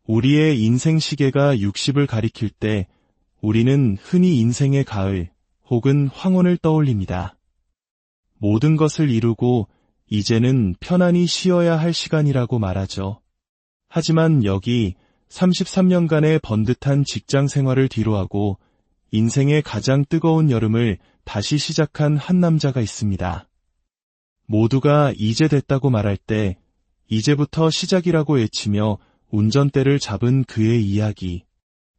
우리의 인생 시계가 60을 가리킬 때 우리는 흔히 인생의 가을 혹은 황혼을 떠올립니다. 모든 것을 이루고 이제는 편안히 쉬어야 할 시간이라고 말하죠. 하지만 여기 33년간의 번듯한 직장 생활을 뒤로하고 인생의 가장 뜨거운 여름을 다시 시작한 한 남자가 있습니다. 모두가 이제 됐다고 말할 때 이제부터 시작이라고 외치며 운전대를 잡은 그의 이야기.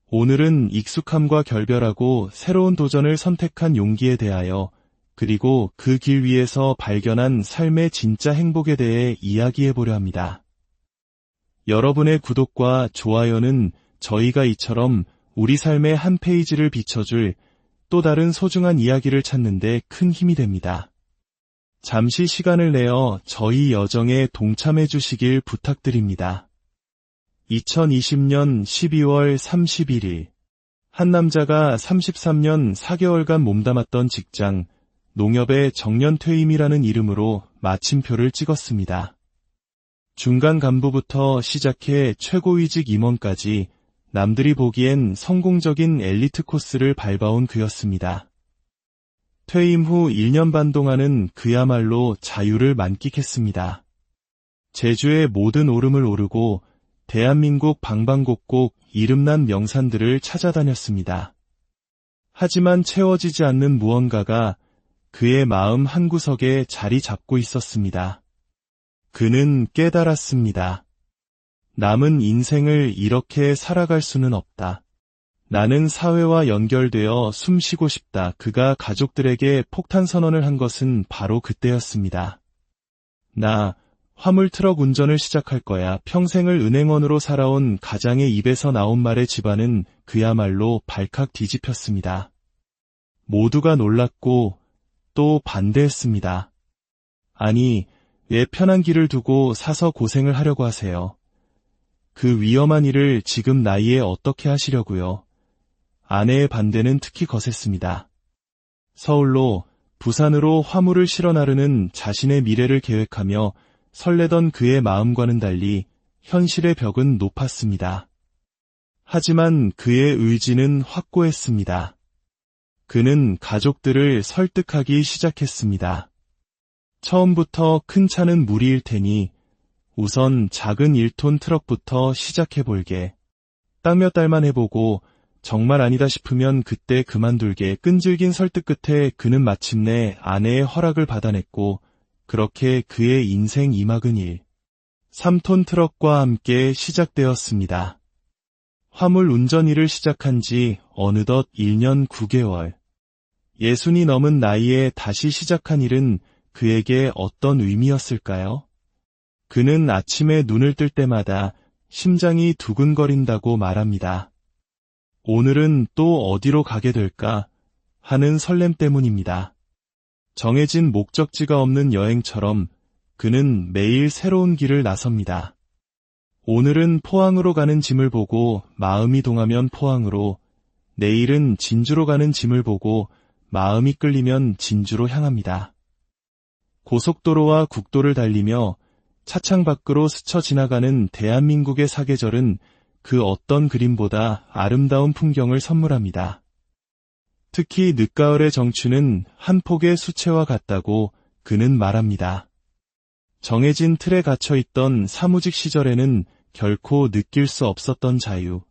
오늘은 익숙함과 결별하고 새로운 도전을 선택한 용기에 대하여 그리고 그 길 위에서 발견한 삶의 진짜 행복에 대해 이야기해보려 합니다. 여러분의 구독과 좋아요는 저희가 이처럼 우리 삶의 한 페이지를 비춰줄 또 다른 소중한 이야기를 찾는 데 큰 힘이 됩니다. 잠시 시간을 내어 저희 여정에 동참해 주시길 부탁드립니다. 2020년 12월 31일 한 남자가 33년 4개월간 몸담았던 직장 농협의 정년퇴임이라는 이름으로 마침표를 찍었습니다. 중간 간부부터 시작해 최고위직 임원까지 남들이 보기엔 성공적인 엘리트 코스를 밟아온 그였습니다. 퇴임 후 1년 반 동안은 그야말로 자유를 만끽했습니다. 제주의 모든 오름을 오르고 대한민국 방방곡곡 이름난 명산들을 찾아다녔습니다. 하지만 채워지지 않는 무언가가 그의 마음 한구석에 자리 잡고 있었습니다. 그는 깨달았습니다. 남은 인생을 이렇게 살아갈 수는 없다. 나는 사회와 연결되어 숨쉬고 싶다. 그가 가족들에게 폭탄 선언을 한 것은 바로 그때였습니다. 나 화물트럭 운전을 시작할 거야. 평생을 은행원으로 살아온 가장의 입에서 나온 말에 집안은 그야말로 발칵 뒤집혔습니다. 모두가 놀랐고 또 반대했습니다. 아니, 왜 편한 길을 두고 사서 고생을 하려고 하세요? 그 위험한 일을 지금 나이에 어떻게 하시려고요? 아내의 반대는 특히 거셌습니다. 서울로 부산으로 화물을 실어 나르는 자신의 미래를 계획하며 설레던 그의 마음과는 달리 현실의 벽은 높았습니다. 하지만 그의 의지는 확고했습니다. 그는 가족들을 설득하기 시작했습니다. 처음부터 큰 차는 무리일 테니 우선 작은 1톤 트럭부터 시작해볼게. 딱 몇 달만 해보고 정말 아니다 싶으면 그때 그만둘게. 끈질긴 설득 끝에 그는 마침내 아내의 허락을 받아냈고 그렇게 그의 인생 2막은 3톤 트럭과 함께 시작되었습니다. 화물 운전 일을 시작한 지 어느덧 1년 9개월. 60이 넘은 나이에 다시 시작한 일은 그에게 어떤 의미였을까요? 그는 아침에 눈을 뜰 때마다 심장이 두근거린다고 말합니다. 오늘은 또 어디로 가게 될까 하는 설렘 때문입니다. 정해진 목적지가 없는 여행처럼 그는 매일 새로운 길을 나섭니다. 오늘은 포항으로 가는 짐을 보고 마음이 동하면 포항으로, 내일은 진주로 가는 짐을 보고 마음이 끌리면 진주로 향합니다. 고속도로와 국도를 달리며 차창 밖으로 스쳐 지나가는 대한민국의 사계절은 그 어떤 그림보다 아름다운 풍경을 선물합니다. 특히 늦가을의 정취는 한 폭의 수채화 같다고 그는 말합니다. 정해진 틀에 갇혀있던 사무직 시절에는 결코 느낄 수 없었던 자유.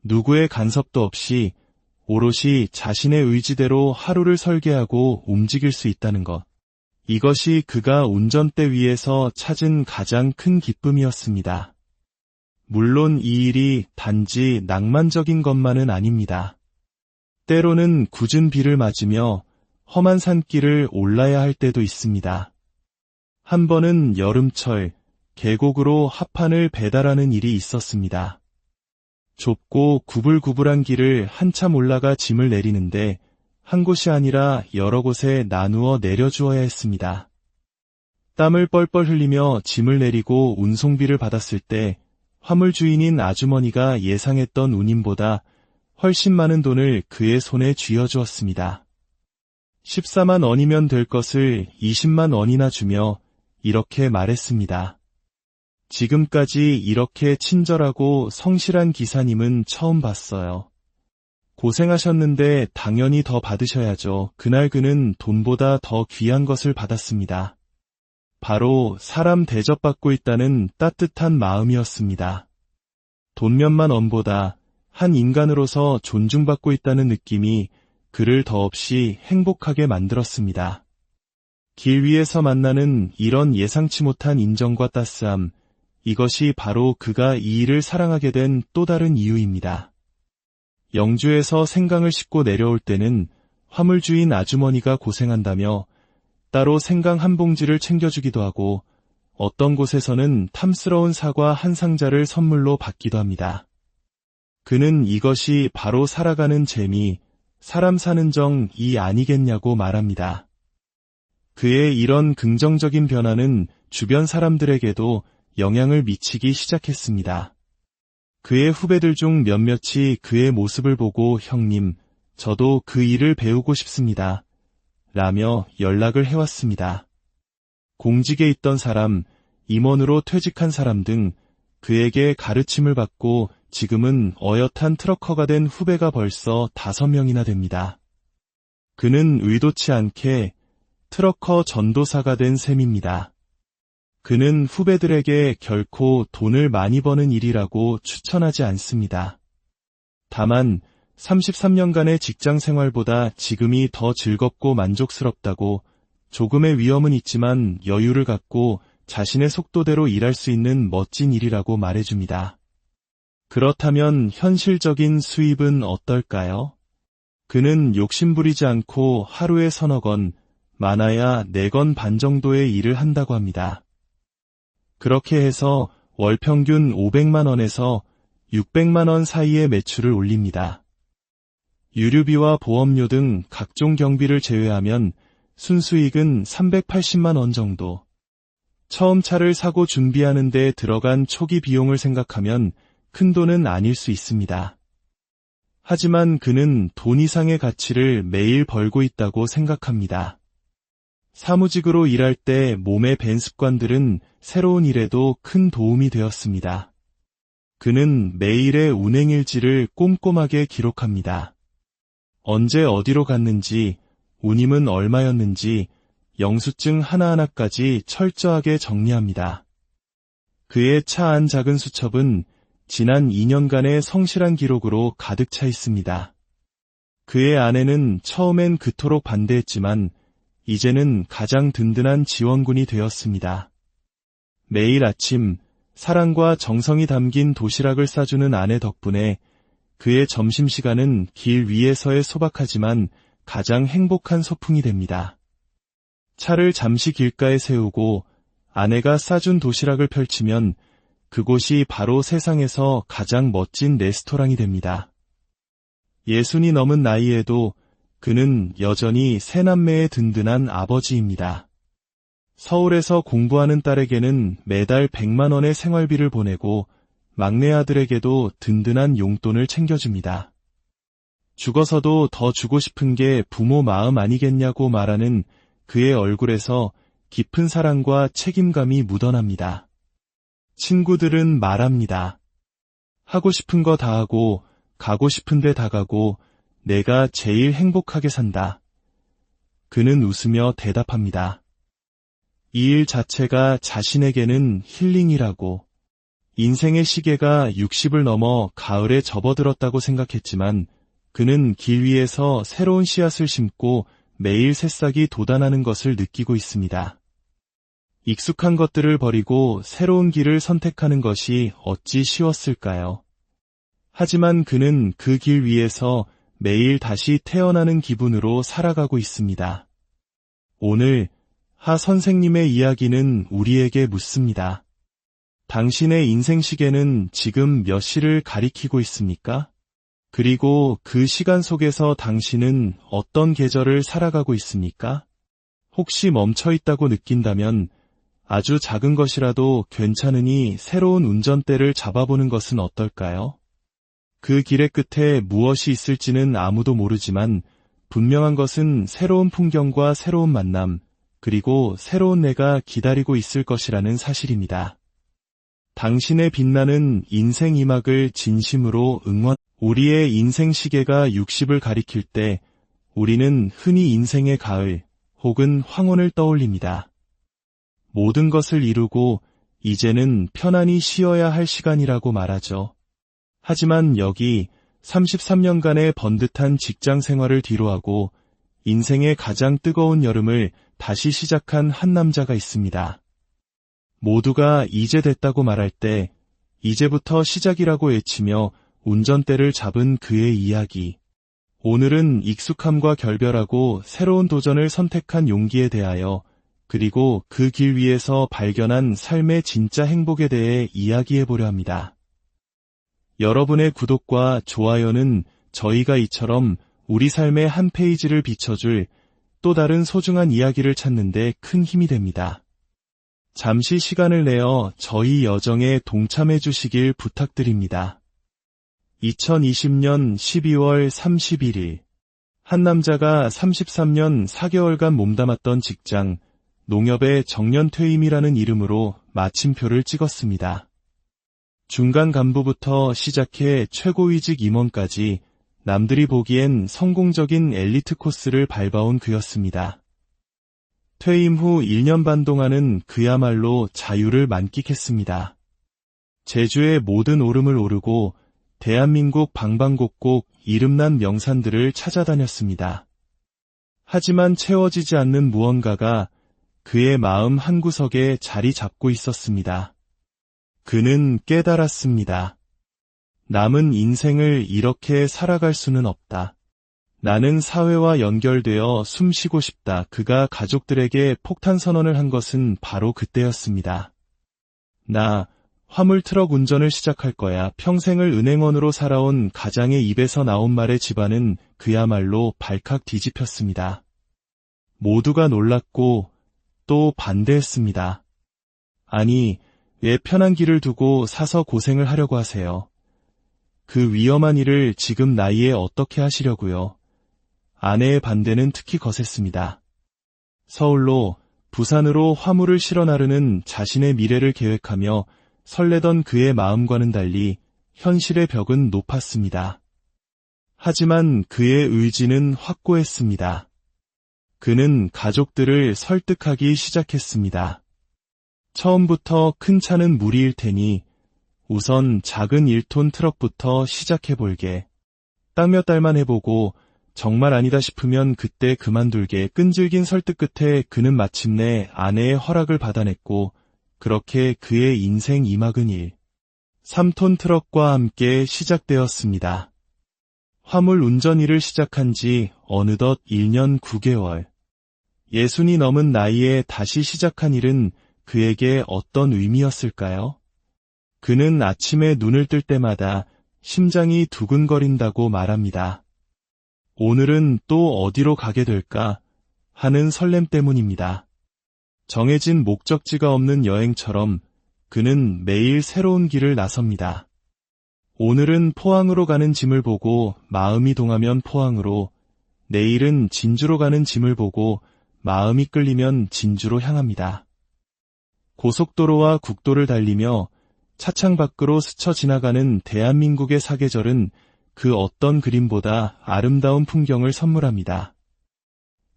누구의 간섭도 없이 오롯이 자신의 의지대로 하루를 설계하고 움직일 수 있다는 것. 이것이 그가 운전대 위에서 찾은 가장 큰 기쁨이었습니다. 물론 이 일이 단지 낭만적인 것만은 아닙니다. 때로는 굳은 비를 맞으며 험한 산길을 올라야 할 때도 있습니다. 한 번은 여름철 계곡으로 하판을 배달하는 일이 있었습니다. 좁고 구불구불한 길을 한참 올라가 짐을 내리는데 한 곳이 아니라 여러 곳에 나누어 내려주어야 했습니다. 땀을 뻘뻘 흘리며 짐을 내리고 운송비를 받았을 때 화물 주인인 아주머니가 예상했던 운임보다 훨씬 많은 돈을 그의 손에 쥐어주었습니다. 14만 원이면 될 것을 20만 원이나 주며 이렇게 말했습니다. 지금까지 이렇게 친절하고 성실한 기사님은 처음 봤어요. 고생하셨는데 당연히 더 받으셔야죠. 그날 그는 돈보다 더 귀한 것을 받았습니다. 바로 사람 대접받고 있다는 따뜻한 마음이었습니다. 돈 몇만 원보다 한 인간으로서 존중받고 있다는 느낌이 그를 더없이 행복하게 만들었습니다. 길 위에서 만나는 이런 예상치 못한 인정과 따스함, 이것이 바로 그가 이 일을 사랑하게 된 또 다른 이유입니다. 영주에서 생강을 싣고 내려올 때는 화물주인 아주머니가 고생한다며 따로 생강 한 봉지를 챙겨주기도 하고 어떤 곳에서는 탐스러운 사과 한 상자를 선물로 받기도 합니다. 그는 이것이 바로 살아가는 재미, 사람 사는 정이 아니겠냐고 말합니다. 그의 이런 긍정적인 변화는 주변 사람들에게도 영향을 미치기 시작했습니다. 그의 후배들 중 몇몇이 그의 모습을 보고 형님, 저도 그 일을 배우고 싶습니다. 라며 연락을 해왔습니다. 공직에 있던 사람, 임원으로 퇴직한 사람 등 그에게 가르침을 받고 지금은 어엿한 트럭커가 된 후배가 벌써 5명이나 됩니다. 그는 의도치 않게 트럭커 전도사가 된 셈입니다. 그는 후배들에게 결코 돈을 많이 버는 일이라고 추천하지 않습니다. 다만 33년간의 직장 생활보다 지금이 더 즐겁고 만족스럽다고 조금의 위험은 있지만 여유를 갖고 자신의 속도대로 일할 수 있는 멋진 일이라고 말해줍니다. 그렇다면 현실적인 수입은 어떨까요? 그는 욕심부리지 않고 하루에 서너 건, 많아야 4건 반 정도의 일을 한다고 합니다. 그렇게 해서 월 평균 500만 원에서 600만 원 사이의 매출을 올립니다. 유류비와 보험료 등 각종 경비를 제외하면 순수익은 380만 원 정도. 처음 차를 사고 준비하는 데 들어간 초기 비용을 생각하면 큰 돈은 아닐 수 있습니다. 하지만 그는 돈 이상의 가치를 매일 벌고 있다고 생각합니다. 사무직으로 일할 때 몸에 밴 습관들은 새로운 일에도 큰 도움이 되었습니다. 그는 매일의 운행일지를 꼼꼼하게 기록합니다. 언제 어디로 갔는지, 운임은 얼마였는지, 영수증 하나하나까지 철저하게 정리합니다. 그의 차 안 작은 수첩은 지난 2년간의 성실한 기록으로 가득 차 있습니다. 그의 아내는 처음엔 그토록 반대했지만 이제는 가장 든든한 지원군이 되었습니다. 매일 아침 사랑과 정성이 담긴 도시락을 싸주는 아내 덕분에 그의 점심시간은 길 위에서의 소박하지만 가장 행복한 소풍이 됩니다. 차를 잠시 길가에 세우고 아내가 싸준 도시락을 펼치면 그곳이 바로 세상에서 가장 멋진 레스토랑이 됩니다. 60이 넘은 나이에도 그는 여전히 세 남매의 든든한 아버지입니다. 서울에서 공부하는 딸에게는 매달 100만 원의 생활비를 보내고 막내 아들에게도 든든한 용돈을 챙겨줍니다. 죽어서도 더 주고 싶은 게 부모 마음 아니겠냐고 말하는 그의 얼굴에서 깊은 사랑과 책임감이 묻어납니다. 친구들은 말합니다. 하고 싶은 거 다 하고 가고 싶은 데 다 가고 내가 제일 행복하게 산다. 그는 웃으며 대답합니다. 이 일 자체가 자신에게는 힐링이라고. 인생의 시계가 60을 넘어 가을에 접어들었다고 생각했지만 그는 길 위에서 새로운 씨앗을 심고 매일 새싹이 돋아나는 것을 느끼고 있습니다. 익숙한 것들을 버리고 새로운 길을 선택하는 것이 어찌 쉬웠을까요? 하지만 그는 그 길 위에서 매일 다시 태어나는 기분으로 살아가고 있습니다. 오늘 하 선생님의 이야기는 우리에게 묻습니다. 당신의 인생 시계는 지금 몇 시를 가리키고 있습니까? 그리고 그 시간 속에서 당신은 어떤 계절을 살아가고 있습니까? 혹시 멈춰 있다고 느낀다면 아주 작은 것이라도 괜찮으니 새로운 운전대를 잡아보는 것은 어떨까요? 그 길의 끝에 무엇이 있을지는 아무도 모르지만 분명한 것은 새로운 풍경과 새로운 만남, 그리고 새로운 내가 기다리고 있을 것이라는 사실입니다. 당신의 빛나는 인생 이막을 진심으로 응원. 우리의 인생 시계가 60을 가리킬 때 우리는 흔히 인생의 가을 혹은 황혼을 떠올립니다. 모든 것을 이루고 이제는 편안히 쉬어야 할 시간이라고 말하죠. 하지만 여기 33년간의 번듯한 직장 생활을 뒤로하고 인생의 가장 뜨거운 여름을 다시 시작한 한 남자가 있습니다. 모두가 이제 됐다고 말할 때 이제부터 시작이라고 외치며 운전대를 잡은 그의 이야기. 오늘은 익숙함과 결별하고 새로운 도전을 선택한 용기에 대하여 그리고 그 길 위에서 발견한 삶의 진짜 행복에 대해 이야기해보려 합니다. 여러분의 구독과 좋아요는 저희가 이처럼 우리 삶의 한 페이지를 비춰줄 또 다른 소중한 이야기를 찾는 데 큰 힘이 됩니다. 잠시 시간을 내어 저희 여정에 동참해 주시길 부탁드립니다. 2020년 12월 31일 한 남자가 33년 4개월간 몸담았던 직장 농협의 정년퇴임이라는 이름으로 마침표를 찍었습니다. 중간 간부부터 시작해 최고위직 임원까지 남들이 보기엔 성공적인 엘리트 코스를 밟아온 그였습니다. 퇴임 후 1년 반 동안은 그야말로 자유를 만끽했습니다. 제주의 모든 오름을 오르고 대한민국 방방곡곡 이름난 명산들을 찾아다녔습니다. 하지만 채워지지 않는 무언가가 그의 마음 한구석에 자리 잡고 있었습니다. 그는 깨달았습니다. 남은 인생을 이렇게 살아갈 수는 없다. 나는 사회와 연결되어 숨쉬고 싶다. 그가 가족들에게 폭탄 선언을 한 것은 바로 그때였습니다. 나 화물트럭 운전을 시작할 거야. 평생을 은행원으로 살아온 가장의 입에서 나온 말에 집안은 그야말로 발칵 뒤집혔습니다. 모두가 놀랐고 또 반대했습니다. 아니, 왜 편한 길을 두고 사서 고생을 하려고 하세요? 그 위험한 일을 지금 나이에 어떻게 하시려고요? 아내의 반대는 특히 거셌습니다. 서울로 부산으로 화물을 실어 나르는 자신의 미래를 계획하며 설레던 그의 마음과는 달리 현실의 벽은 높았습니다. 하지만 그의 의지는 확고했습니다. 그는 가족들을 설득하기 시작했습니다. 처음부터 큰 차는 무리일 테니 우선 작은 1톤 트럭부터 시작해볼게. 딱 몇 달만 해보고 정말 아니다 싶으면 그때 그만둘게. 끈질긴 설득 끝에 그는 마침내 아내의 허락을 받아냈고 그렇게 그의 인생 2막은 3톤 트럭과 함께 시작되었습니다. 화물 운전 일을 시작한 지 어느덧 1년 9개월. 60이 넘은 나이에 다시 시작한 일은 그에게 어떤 의미였을까요? 그는 아침에 눈을 뜰 때마다 심장이 두근거린다고 말합니다. 오늘은 또 어디로 가게 될까 하는 설렘 때문입니다. 정해진 목적지가 없는 여행처럼 그는 매일 새로운 길을 나섭니다. 오늘은 포항으로 가는 짐을 보고 마음이 동하면 포항으로, 내일은 진주로 가는 짐을 보고 마음이 끌리면 진주로 향합니다. 고속도로와 국도를 달리며 차창 밖으로 스쳐 지나가는 대한민국의 사계절은 그 어떤 그림보다 아름다운 풍경을 선물합니다.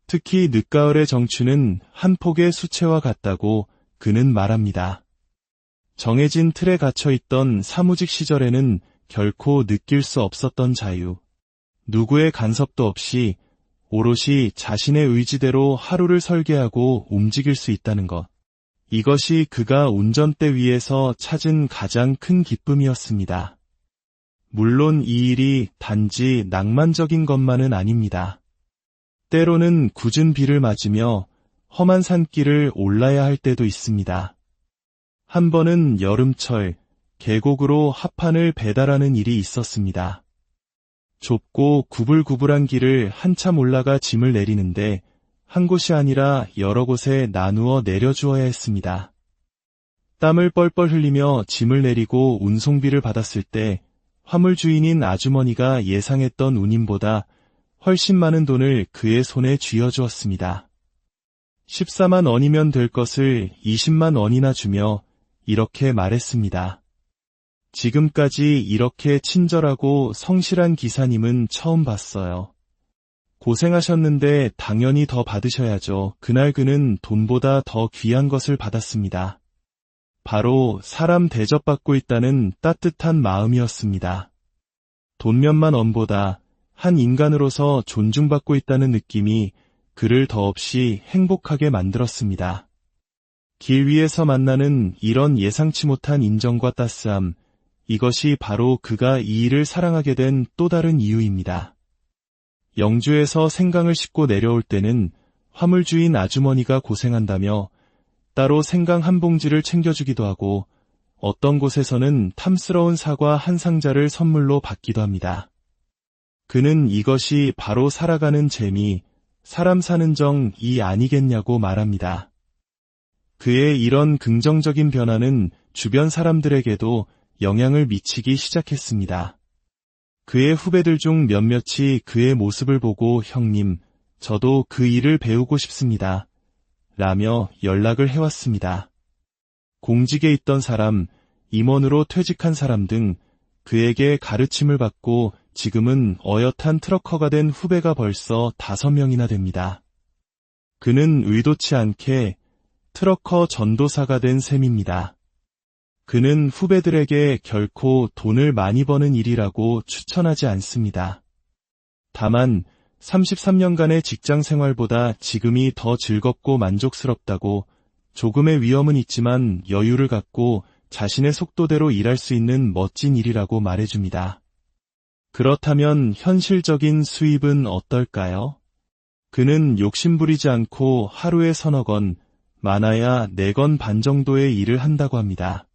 특히 늦가을의 정취는 한 폭의 수채화 같다고 그는 말합니다. 정해진 틀에 갇혀있던 사무직 시절에는 결코 느낄 수 없었던 자유. 누구의 간섭도 없이 오롯이 자신의 의지대로 하루를 설계하고 움직일 수 있다는 것. 이것이 그가 운전대 위에서 찾은 가장 큰 기쁨이었습니다. 물론 이 일이 단지 낭만적인 것만은 아닙니다. 때로는 굳은 비를 맞으며 험한 산길을 올라야 할 때도 있습니다. 한 번은 여름철 계곡으로 합판을 배달하는 일이 있었습니다. 좁고 구불구불한 길을 한참 올라가 짐을 내리는데 한 곳이 아니라 여러 곳에 나누어 내려주어야 했습니다. 땀을 뻘뻘 흘리며 짐을 내리고 운송비를 받았을 때 화물 주인인 아주머니가 예상했던 운임보다 훨씬 많은 돈을 그의 손에 쥐어주었습니다. 14만 원이면 될 것을 20만 원이나 주며 이렇게 말했습니다. 지금까지 이렇게 친절하고 성실한 기사님은 처음 봤어요. 고생하셨는데 당연히 더 받으셔야죠. 그날 그는 돈보다 더 귀한 것을 받았습니다. 바로 사람 대접받고 있다는 따뜻한 마음이었습니다. 돈 몇만 원보다 한 인간으로서 존중받고 있다는 느낌이 그를 더없이 행복하게 만들었습니다. 길 위에서 만나는 이런 예상치 못한 인정과 따스함, 이것이 바로 그가 이 일을 사랑하게 된 또 다른 이유입니다. 영주에서 생강을 싣고 내려올 때는 화물주인 아주머니가 고생한다며 따로 생강 한 봉지를 챙겨주기도 하고 어떤 곳에서는 탐스러운 사과 한 상자를 선물로 받기도 합니다. 그는 이것이 바로 살아가는 재미, 사람 사는 정이 아니겠냐고 말합니다. 그의 이런 긍정적인 변화는 주변 사람들에게도 영향을 미치기 시작했습니다. 그의 후배들 중 몇몇이 그의 모습을 보고 형님, 저도 그 일을 배우고 싶습니다. 라며 연락을 해왔습니다. 공직에 있던 사람, 임원으로 퇴직한 사람 등 그에게 가르침을 받고 지금은 어엿한 트럭커가 된 후배가 벌써 5명이나 됩니다. 그는 의도치 않게 트럭커 전도사가 된 셈입니다. 그는 후배들에게 결코 돈을 많이 버는 일이라고 추천하지 않습니다. 다만 33년간의 직장 생활보다 지금이 더 즐겁고 만족스럽다고 조금의 위험은 있지만 여유를 갖고 자신의 속도대로 일할 수 있는 멋진 일이라고 말해줍니다. 그렇다면 현실적인 수입은 어떨까요? 그는 욕심부리지 않고 하루에 서너 건, 많아야 4건 반 정도의 일을 한다고 합니다.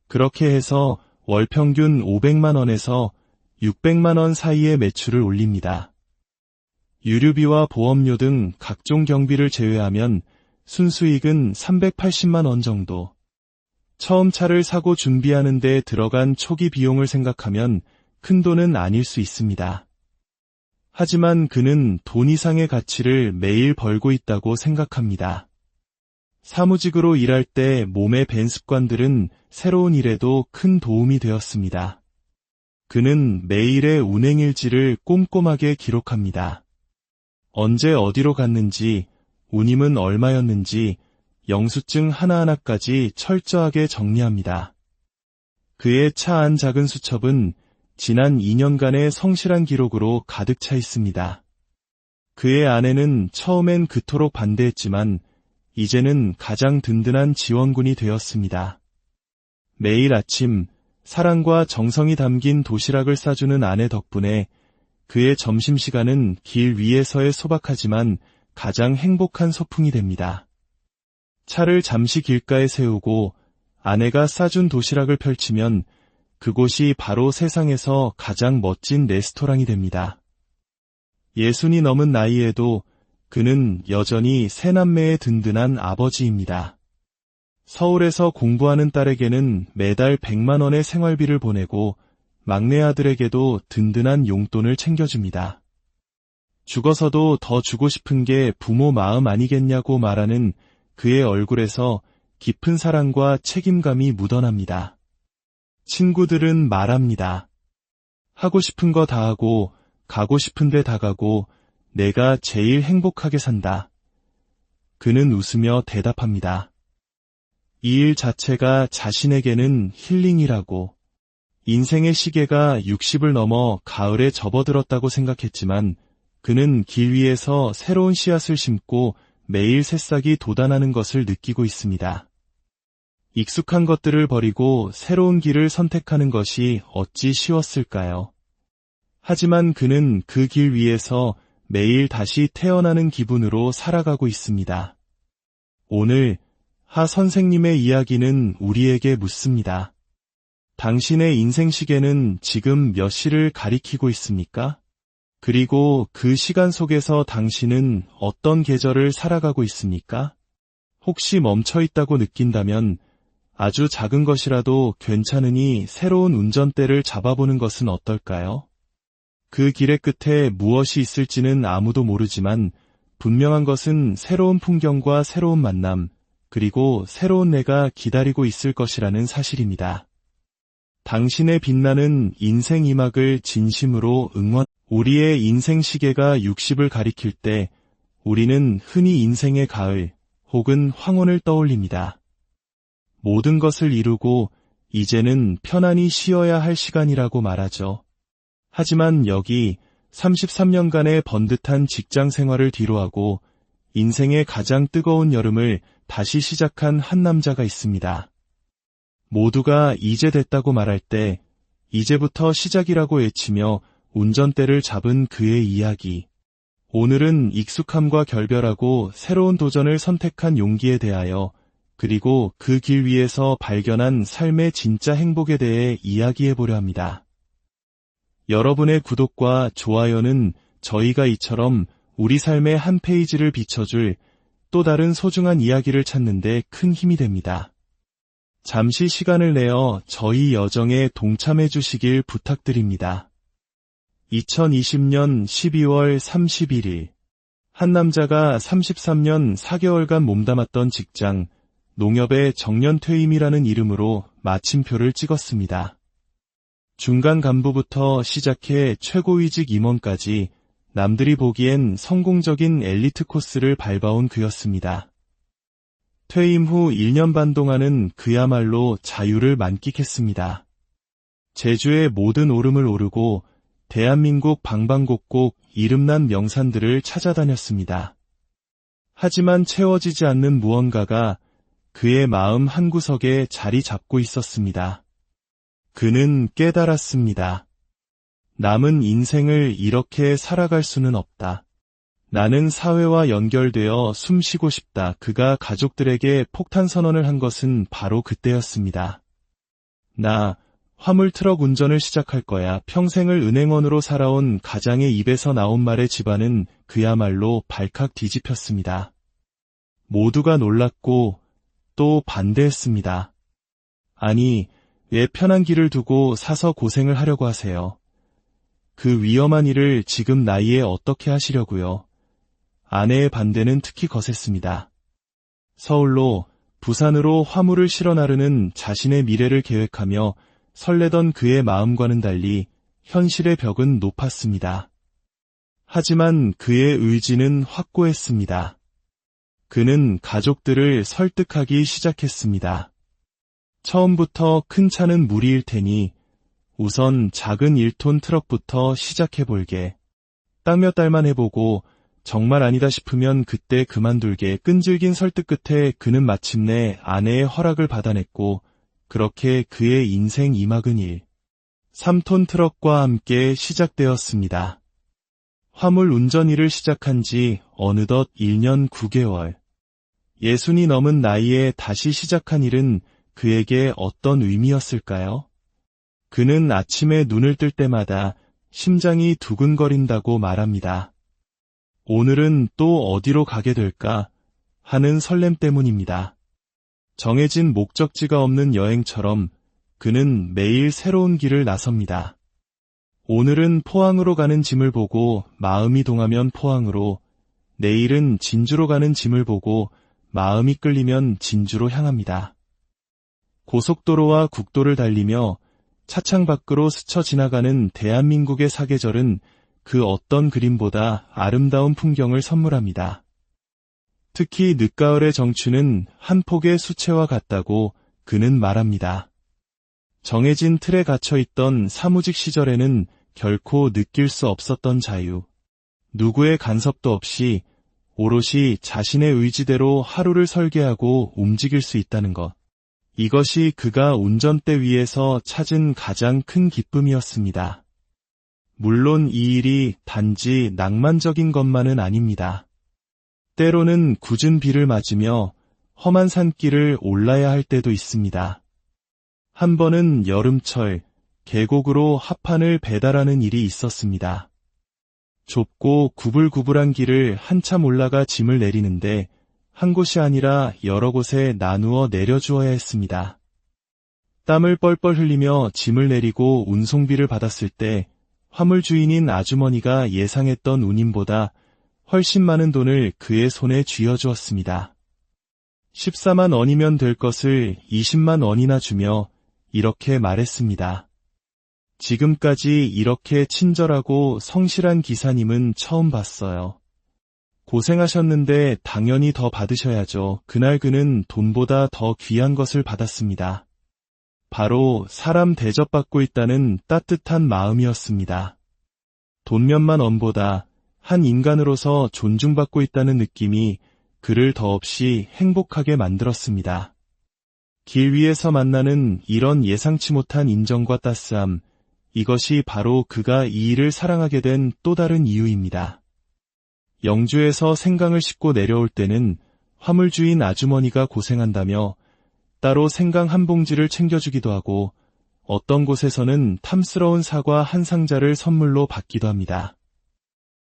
그렇게 해서 월 평균 500만 원에서 600만 원 사이의 매출을 올립니다. 유류비와 보험료 등 각종 경비를 제외하면 순수익은 380만 원 정도. 처음 차를 사고 준비하는 데 들어간 초기 비용을 생각하면 큰 돈은 아닐 수 있습니다. 하지만 그는 돈 이상의 가치를 매일 벌고 있다고 생각합니다. 사무직으로 일할 때 몸에 밴 습관들은 새로운 일에도 큰 도움이 되었습니다. 그는 매일의 운행일지를 꼼꼼하게 기록합니다. 언제 어디로 갔는지, 운임은 얼마였는지, 영수증 하나하나까지 철저하게 정리합니다. 그의 차 안 작은 수첩은 지난 2년간의 성실한 기록으로 가득 차 있습니다. 그의 아내는 처음엔 그토록 반대했지만 이제는 가장 든든한 지원군이 되었습니다. 매일 아침 사랑과 정성이 담긴 도시락을 싸주는 아내 덕분에 그의 점심시간은 길 위에서의 소박하지만 가장 행복한 소풍이 됩니다. 차를 잠시 길가에 세우고 아내가 싸준 도시락을 펼치면 그곳이 바로 세상에서 가장 멋진 레스토랑이 됩니다. 60이 넘은 나이에도 그는 여전히 세 남매의 든든한 아버지입니다. 서울에서 공부하는 딸에게는 매달 100만 원의 생활비를 보내고 막내 아들에게도 든든한 용돈을 챙겨줍니다. 죽어서도 더 주고 싶은 게 부모 마음 아니겠냐고 말하는 그의 얼굴에서 깊은 사랑과 책임감이 묻어납니다. 친구들은 말합니다. 하고 싶은 거 다 하고 가고 싶은 데 다 가고 내가 제일 행복하게 산다. 그는 웃으며 대답합니다. 이 일 자체가 자신에게는 힐링이라고. 인생의 시계가 60을 넘어 가을에 접어들었다고 생각했지만 그는 길 위에서 새로운 씨앗을 심고 매일 새싹이 돋아나는 것을 느끼고 있습니다. 익숙한 것들을 버리고 새로운 길을 선택하는 것이 어찌 쉬웠을까요? 하지만 그는 그 길 위에서 매일 다시 태어나는 기분으로 살아가고 있습니다. 오늘 하 선생님의 이야기는 우리에게 묻습니다. 당신의 인생 시계는 지금 몇 시를 가리키고 있습니까? 그리고 그 시간 속에서 당신은 어떤 계절을 살아가고 있습니까? 혹시 멈춰 있다고 느낀다면 아주 작은 것이라도 괜찮으니 새로운 운전대를 잡아보는 것은 어떨까요? 그 길의 끝에 무엇이 있을지는 아무도 모르지만 분명한 것은 새로운 풍경과 새로운 만남, 그리고 새로운 내가 기다리고 있을 것이라는 사실입니다. 당신의 빛나는 인생 2막을 진심으로 응원. 우리의 인생 시계가 60을 가리킬 때 우리는 흔히 인생의 가을 혹은 황혼을 떠올립니다. 모든 것을 이루고 이제는 편안히 쉬어야 할 시간이라고 말하죠. 하지만 여기 33년간의 번듯한 직장 생활을 뒤로하고 인생의 가장 뜨거운 여름을 다시 시작한 한 남자가 있습니다. 모두가 이제 됐다고 말할 때 이제부터 시작이라고 외치며 운전대를 잡은 그의 이야기. 오늘은 익숙함과 결별하고 새로운 도전을 선택한 용기에 대하여 그리고 그 길 위에서 발견한 삶의 진짜 행복에 대해 이야기해보려 합니다. 여러분의 구독과 좋아요는 저희가 이처럼 우리 삶의 한 페이지를 비춰줄 또 다른 소중한 이야기를 찾는 데 큰 힘이 됩니다. 잠시 시간을 내어 저희 여정에 동참해 주시길 부탁드립니다. 2020년 12월 31일 한 남자가 33년 4개월간 몸담았던 직장 농협의 정년퇴임이라는 이름으로 마침표를 찍었습니다. 중간 간부부터 시작해 최고위직 임원까지 남들이 보기엔 성공적인 엘리트 코스를 밟아온 그였습니다. 퇴임 후 1년 반 동안은 그야말로 자유를 만끽했습니다. 제주의 모든 오름을 오르고 대한민국 방방곡곡 이름난 명산들을 찾아다녔습니다. 하지만 채워지지 않는 무언가가 그의 마음 한구석에 자리 잡고 있었습니다. 그는 깨달았습니다. 남은 인생을 이렇게 살아갈 수는 없다. 나는 사회와 연결되어 숨쉬고 싶다. 그가 가족들에게 폭탄 선언을 한 것은 바로 그때였습니다. 나 화물트럭 운전을 시작할 거야. 평생을 은행원으로 살아온 가장의 입에서 나온 말에 집안은 그야말로 발칵 뒤집혔습니다. 모두가 놀랐고 또 반대했습니다. 아니, 왜 편한 길을 두고 사서 고생을 하려고 하세요? 그 위험한 일을 지금 나이에 어떻게 하시려고요? 아내의 반대는 특히 거셌습니다. 서울로 부산으로 화물을 실어 나르는 자신의 미래를 계획하며 설레던 그의 마음과는 달리 현실의 벽은 높았습니다. 하지만 그의 의지는 확고했습니다. 그는 가족들을 설득하기 시작했습니다. 처음부터 큰 차는 무리일 테니 우선 작은 1톤 트럭부터 시작해볼게. 딱 몇 달만 해보고 정말 아니다 싶으면 그때 그만둘게. 끈질긴 설득 끝에 그는 마침내 아내의 허락을 받아냈고 그렇게 그의 인생 2막은 3톤 트럭과 함께 시작되었습니다. 화물 운전 일을 시작한 지 어느덧 1년 9개월. 60이 넘은 나이에 다시 시작한 일은 그에게 어떤 의미였을까요? 그는 아침에 눈을 뜰 때마다 심장이 두근거린다고 말합니다. 오늘은 또 어디로 가게 될까 하는 설렘 때문입니다. 정해진 목적지가 없는 여행처럼 그는 매일 새로운 길을 나섭니다. 오늘은 포항으로 가는 짐을 보고 마음이 동하면 포항으로, 내일은 진주로 가는 짐을 보고 마음이 끌리면 진주로 향합니다. 고속도로와 국도를 달리며 차창 밖으로 스쳐 지나가는 대한민국의 사계절은 그 어떤 그림보다 아름다운 풍경을 선물합니다. 특히 늦가을의 정취는 한 폭의 수채화 같다고 그는 말합니다. 정해진 틀에 갇혀있던 사무직 시절에는 결코 느낄 수 없었던 자유. 누구의 간섭도 없이 오롯이 자신의 의지대로 하루를 설계하고 움직일 수 있다는 것. 이것이 그가 운전대 위에서 찾은 가장 큰 기쁨이었습니다. 물론 이 일이 단지 낭만적인 것만은 아닙니다. 때로는 굳은 비를 맞으며 험한 산길을 올라야 할 때도 있습니다. 한 번은 여름철 계곡으로 합판을 배달하는 일이 있었습니다. 좁고 구불구불한 길을 한참 올라가 짐을 내리는데 한 곳이 아니라 여러 곳에 나누어 내려주어야 했습니다. 땀을 뻘뻘 흘리며 짐을 내리고 운송비를 받았을 때 화물 주인인 아주머니가 예상했던 운임보다 훨씬 많은 돈을 그의 손에 쥐어주었습니다. 14만 원이면 될 것을 20만 원이나 주며 이렇게 말했습니다. 지금까지 이렇게 친절하고 성실한 기사님은 처음 봤어요. 고생하셨는데 당연히 더 받으셔야죠. 그날 그는 돈보다 더 귀한 것을 받았습니다. 바로 사람 대접받고 있다는 따뜻한 마음이었습니다. 돈 몇만 원보다 한 인간으로서 존중받고 있다는 느낌이 그를 더없이 행복하게 만들었습니다. 길 위에서 만나는 이런 예상치 못한 인정과 따스함, 이것이 바로 그가 이 일을 사랑하게 된 또 다른 이유입니다. 영주에서 생강을 싣고 내려올 때는 화물주인 아주머니가 고생한다며 따로 생강 한 봉지를 챙겨주기도 하고 어떤 곳에서는 탐스러운 사과 한 상자를 선물로 받기도 합니다.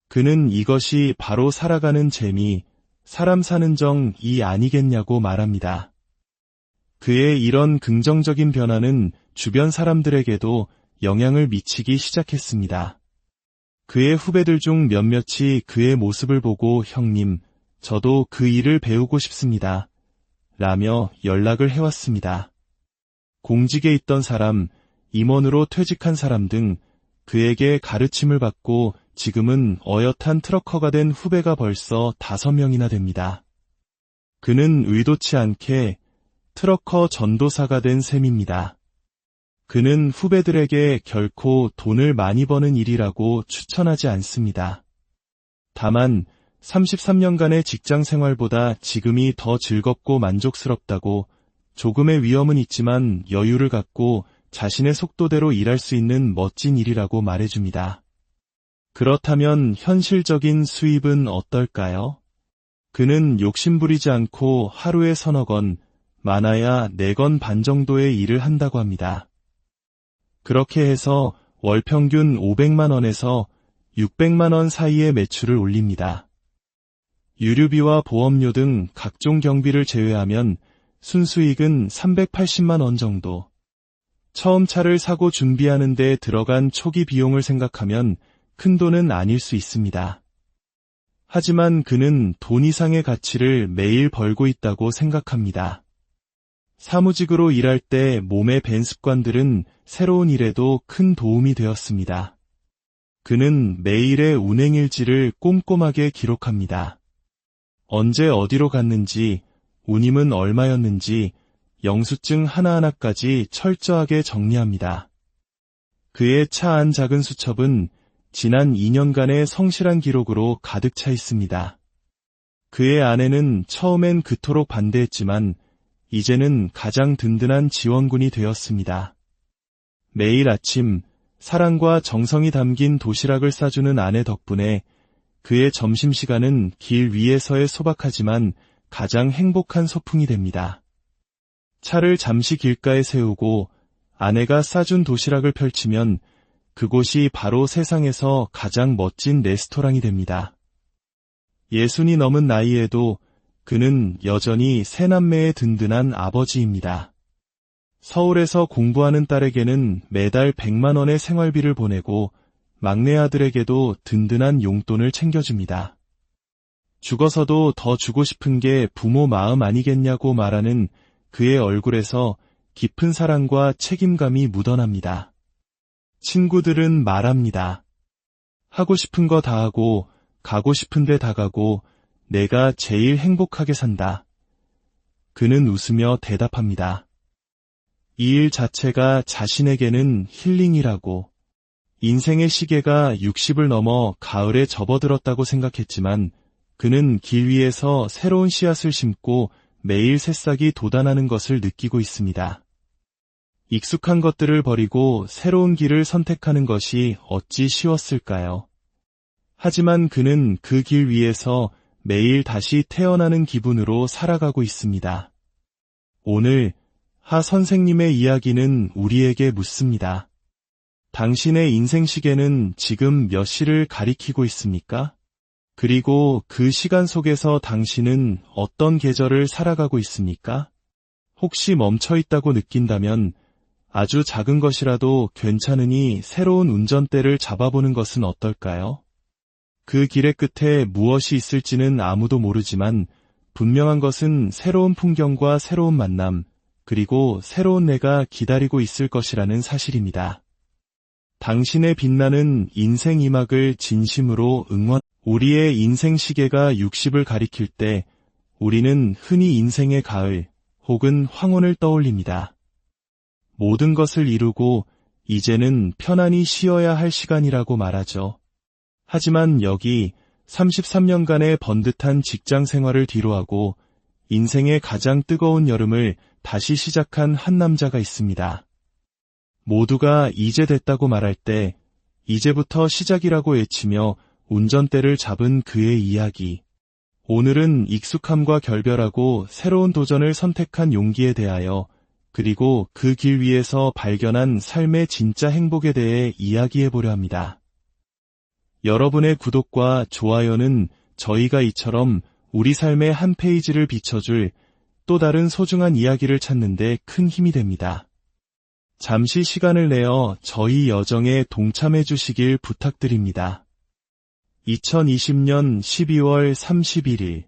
그는 이것이 바로 살아가는 재미, 사람 사는 정이 아니겠냐고 말합니다. 그의 이런 긍정적인 변화는 주변 사람들에게도 영향을 미치기 시작했습니다. 그의 후배들 중 몇몇이 그의 모습을 보고 형님, 저도 그 일을 배우고 싶습니다. 라며 연락을 해왔습니다. 공직에 있던 사람, 임원으로 퇴직한 사람 등 그에게 가르침을 받고 지금은 어엿한 트럭커가 된 후배가 벌써 5명이나 됩니다. 그는 의도치 않게 트럭커 전도사가 된 셈입니다. 그는 후배들에게 결코 돈을 많이 버는 일이라고 추천하지 않습니다. 다만 33년간의 직장 생활보다 지금이 더 즐겁고 만족스럽다고 조금의 위험은 있지만 여유를 갖고 자신의 속도대로 일할 수 있는 멋진 일이라고 말해줍니다. 그렇다면 현실적인 수입은 어떨까요? 그는 욕심부리지 않고 하루에 서너 건, 많아야 4건 반 정도의 일을 한다고 합니다. 그렇게 해서 월 평균 500만 원에서 600만 원 사이의 매출을 올립니다. 유류비와 보험료 등 각종 경비를 제외하면 순수익은 380만 원 정도. 처음 차를 사고 준비하는 데 들어간 초기 비용을 생각하면 큰 돈은 아닐 수 있습니다. 하지만 그는 돈 이상의 가치를 매일 벌고 있다고 생각합니다. 사무직으로 일할 때 몸에 밴 습관들은 새로운 일에도 큰 도움이 되었습니다. 그는 매일의 운행일지를 꼼꼼하게 기록합니다. 언제 어디로 갔는지, 운임은 얼마였는지, 영수증 하나하나까지 철저하게 정리합니다. 그의 차 안 작은 수첩은 지난 2년간의 성실한 기록으로 가득 차 있습니다. 그의 아내는 처음엔 그토록 반대했지만 이제는 가장 든든한 지원군이 되었습니다. 매일 아침 사랑과 정성이 담긴 도시락을 싸주는 아내 덕분에 그의 점심시간은 길 위에서의 소박하지만 가장 행복한 소풍이 됩니다. 차를 잠시 길가에 세우고 아내가 싸준 도시락을 펼치면 그곳이 바로 세상에서 가장 멋진 레스토랑이 됩니다. 60이 넘은 나이에도 그는 여전히 세 남매의 든든한 아버지입니다. 서울에서 공부하는 딸에게는 매달 100만 원의 생활비를 보내고 막내 아들에게도 든든한 용돈을 챙겨줍니다. 죽어서도 더 주고 싶은 게 부모 마음 아니겠냐고 말하는 그의 얼굴에서 깊은 사랑과 책임감이 묻어납니다. 친구들은 말합니다. 하고 싶은 거 다 하고 가고 싶은 데 다 가고 내가 제일 행복하게 산다. 그는 웃으며 대답합니다. 이 일 자체가 자신에게는 힐링이라고. 인생의 시계가 60을 넘어 가을에 접어들었다고 생각했지만 그는 길 위에서 새로운 씨앗을 심고 매일 새싹이 돋아나는 것을 느끼고 있습니다. 익숙한 것들을 버리고 새로운 길을 선택하는 것이 어찌 쉬웠을까요? 하지만 그는 그 길 위에서 매일 다시 태어나는 기분으로 살아가고 있습니다. 오늘 하 선생님의 이야기는 우리에게 묻습니다. 당신의 인생 시계는 지금 몇 시를 가리키고 있습니까? 그리고 그 시간 속에서 당신은 어떤 계절을 살아가고 있습니까? 혹시 멈춰 있다고 느낀다면 아주 작은 것이라도 괜찮으니 새로운 운전대를 잡아보는 것은 어떨까요? 그 길의 끝에 무엇이 있을지는 아무도 모르지만 분명한 것은 새로운 풍경과 새로운 만남, 그리고 새로운 내가 기다리고 있을 것이라는 사실입니다. 당신의 빛나는 인생 2막을 진심으로 우리의 인생 시계가 60을 가리킬 때 우리는 흔히 인생의 가을 혹은 황혼을 떠올립니다. 모든 것을 이루고 이제는 편안히 쉬어야 할 시간이라고 말하죠. 하지만 여기 33년간의 번듯한 직장 생활을 뒤로하고 인생의 가장 뜨거운 여름을 다시 시작한 한 남자가 있습니다. 모두가 이제 됐다고 말할 때 이제부터 시작이라고 외치며 운전대를 잡은 그의 이야기. 오늘은 익숙함과 결별하고 새로운 도전을 선택한 용기에 대하여 그리고 그 길 위에서 발견한 삶의 진짜 행복에 대해 이야기해보려 합니다. 여러분의 구독과 좋아요는 저희가 이처럼 우리 삶의 한 페이지를 비춰줄 또 다른 소중한 이야기를 찾는 데 큰 힘이 됩니다. 잠시 시간을 내어 저희 여정에 동참해 주시길 부탁드립니다. 2020년 12월 31일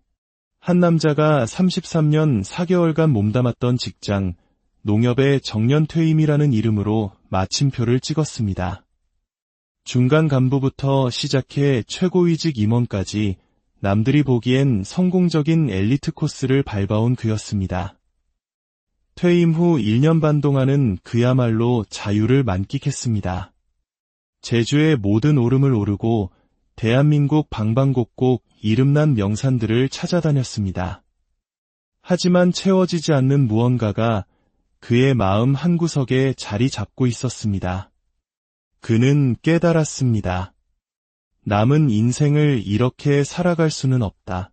한 남자가 33년 4개월간 몸담았던 직장, 농협의 정년퇴임이라는 이름으로 마침표를 찍었습니다. 중간 간부부터 시작해 최고위직 임원까지 남들이 보기엔 성공적인 엘리트 코스를 밟아온 그였습니다. 퇴임 후 1년 반 동안은 그야말로 자유를 만끽했습니다. 제주의 모든 오름을 오르고 대한민국 방방곡곡 이름난 명산들을 찾아다녔습니다. 하지만 채워지지 않는 무언가가 그의 마음 한구석에 자리 잡고 있었습니다. 그는 깨달았습니다. 남은 인생을 이렇게 살아갈 수는 없다.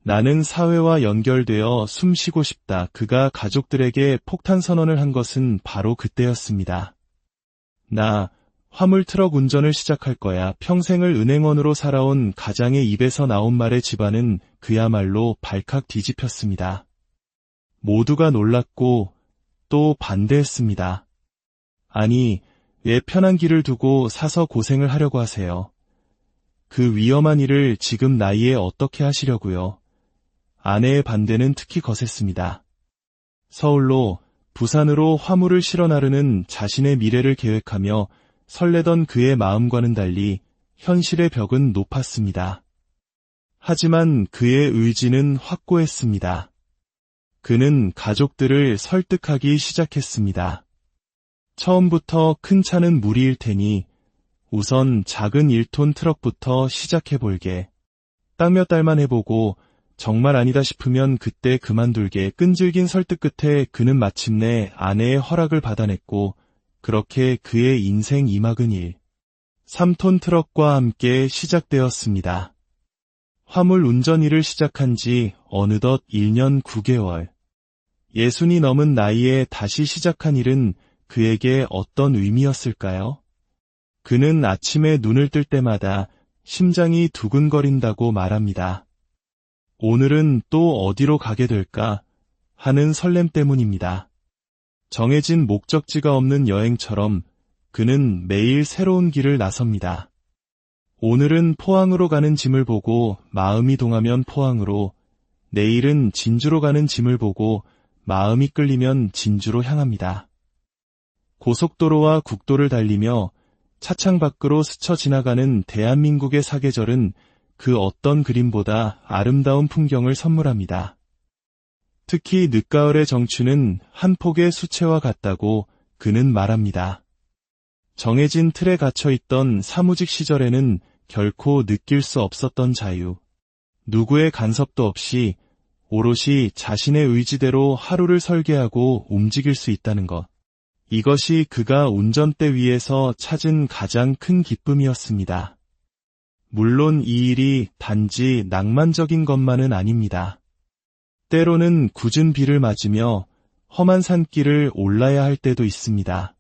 나는 사회와 연결되어 숨쉬고 싶다. 그가 가족들에게 폭탄 선언을 한 것은 바로 그때였습니다. 나 화물트럭 운전을 시작할 거야. 평생을 은행원으로 살아온 가장의 입에서 나온 말에 집안은 그야말로 발칵 뒤집혔습니다. 모두가 놀랐고 또 반대했습니다. 아니, 왜 편한 길을 두고 사서 고생을 하려고 하세요? 그 위험한 일을 지금 나이에 어떻게 하시려고요? 아내의 반대는 특히 거셌습니다. 서울로 부산으로 화물을 실어 나르는 자신의 미래를 계획하며 설레던 그의 마음과는 달리 현실의 벽은 높았습니다. 하지만 그의 의지는 확고했습니다. 그는 가족들을 설득하기 시작했습니다. 처음부터 큰 차는 무리일 테니 우선 작은 1톤 트럭부터 시작해볼게. 딱 몇 달만 해보고 정말 아니다 싶으면 그때 그만둘게. 끈질긴 설득 끝에 그는 마침내 아내의 허락을 받아냈고 그렇게 그의 인생 2막은 3톤 트럭과 함께 시작되었습니다. 화물 운전 일을 시작한 지 어느덧 1년 9개월. 60이 넘은 나이에 다시 시작한 일은 그에게 어떤 의미였을까요? 그는 아침에 눈을 뜰 때마다 심장이 두근거린다고 말합니다. 오늘은 또 어디로 가게 될까 하는 설렘 때문입니다. 정해진 목적지가 없는 여행처럼 그는 매일 새로운 길을 나섭니다. 오늘은 포항으로 가는 짐을 보고 마음이 동하면 포항으로, 내일은 진주로 가는 짐을 보고 마음이 끌리면 진주로 향합니다. 고속도로와 국도를 달리며 차창 밖으로 스쳐 지나가는 대한민국의 사계절은 그 어떤 그림보다 아름다운 풍경을 선물합니다. 특히 늦가을의 정취는 한 폭의 수채화 같다고 그는 말합니다. 정해진 틀에 갇혀있던 사무직 시절에는 결코 느낄 수 없었던 자유. 누구의 간섭도 없이 오롯이 자신의 의지대로 하루를 설계하고 움직일 수 있다는 것. 이것이 그가 운전대 위에서 찾은 가장 큰 기쁨이었습니다. 물론 이 일이 단지 낭만적인 것만은 아닙니다. 때로는 굳은 비를 맞으며 험한 산길을 올라야 할 때도 있습니다.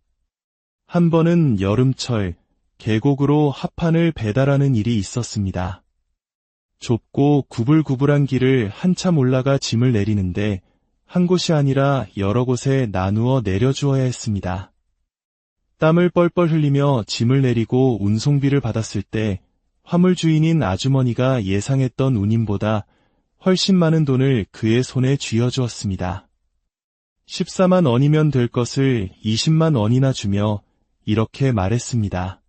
한 번은 여름철 계곡으로 합판을 배달하는 일이 있었습니다. 좁고 구불구불한 길을 한참 올라가 짐을 내리는데 한 곳이 아니라 여러 곳에 나누어 내려주어야 했습니다. 땀을 뻘뻘 흘리며 짐을 내리고 운송비를 받았을 때 화물 주인인 아주머니가 예상했던 운임보다 훨씬 많은 돈을 그의 손에 쥐어주었습니다. 14만 원이면 될 것을 20만 원이나 주며 이렇게 말했습니다.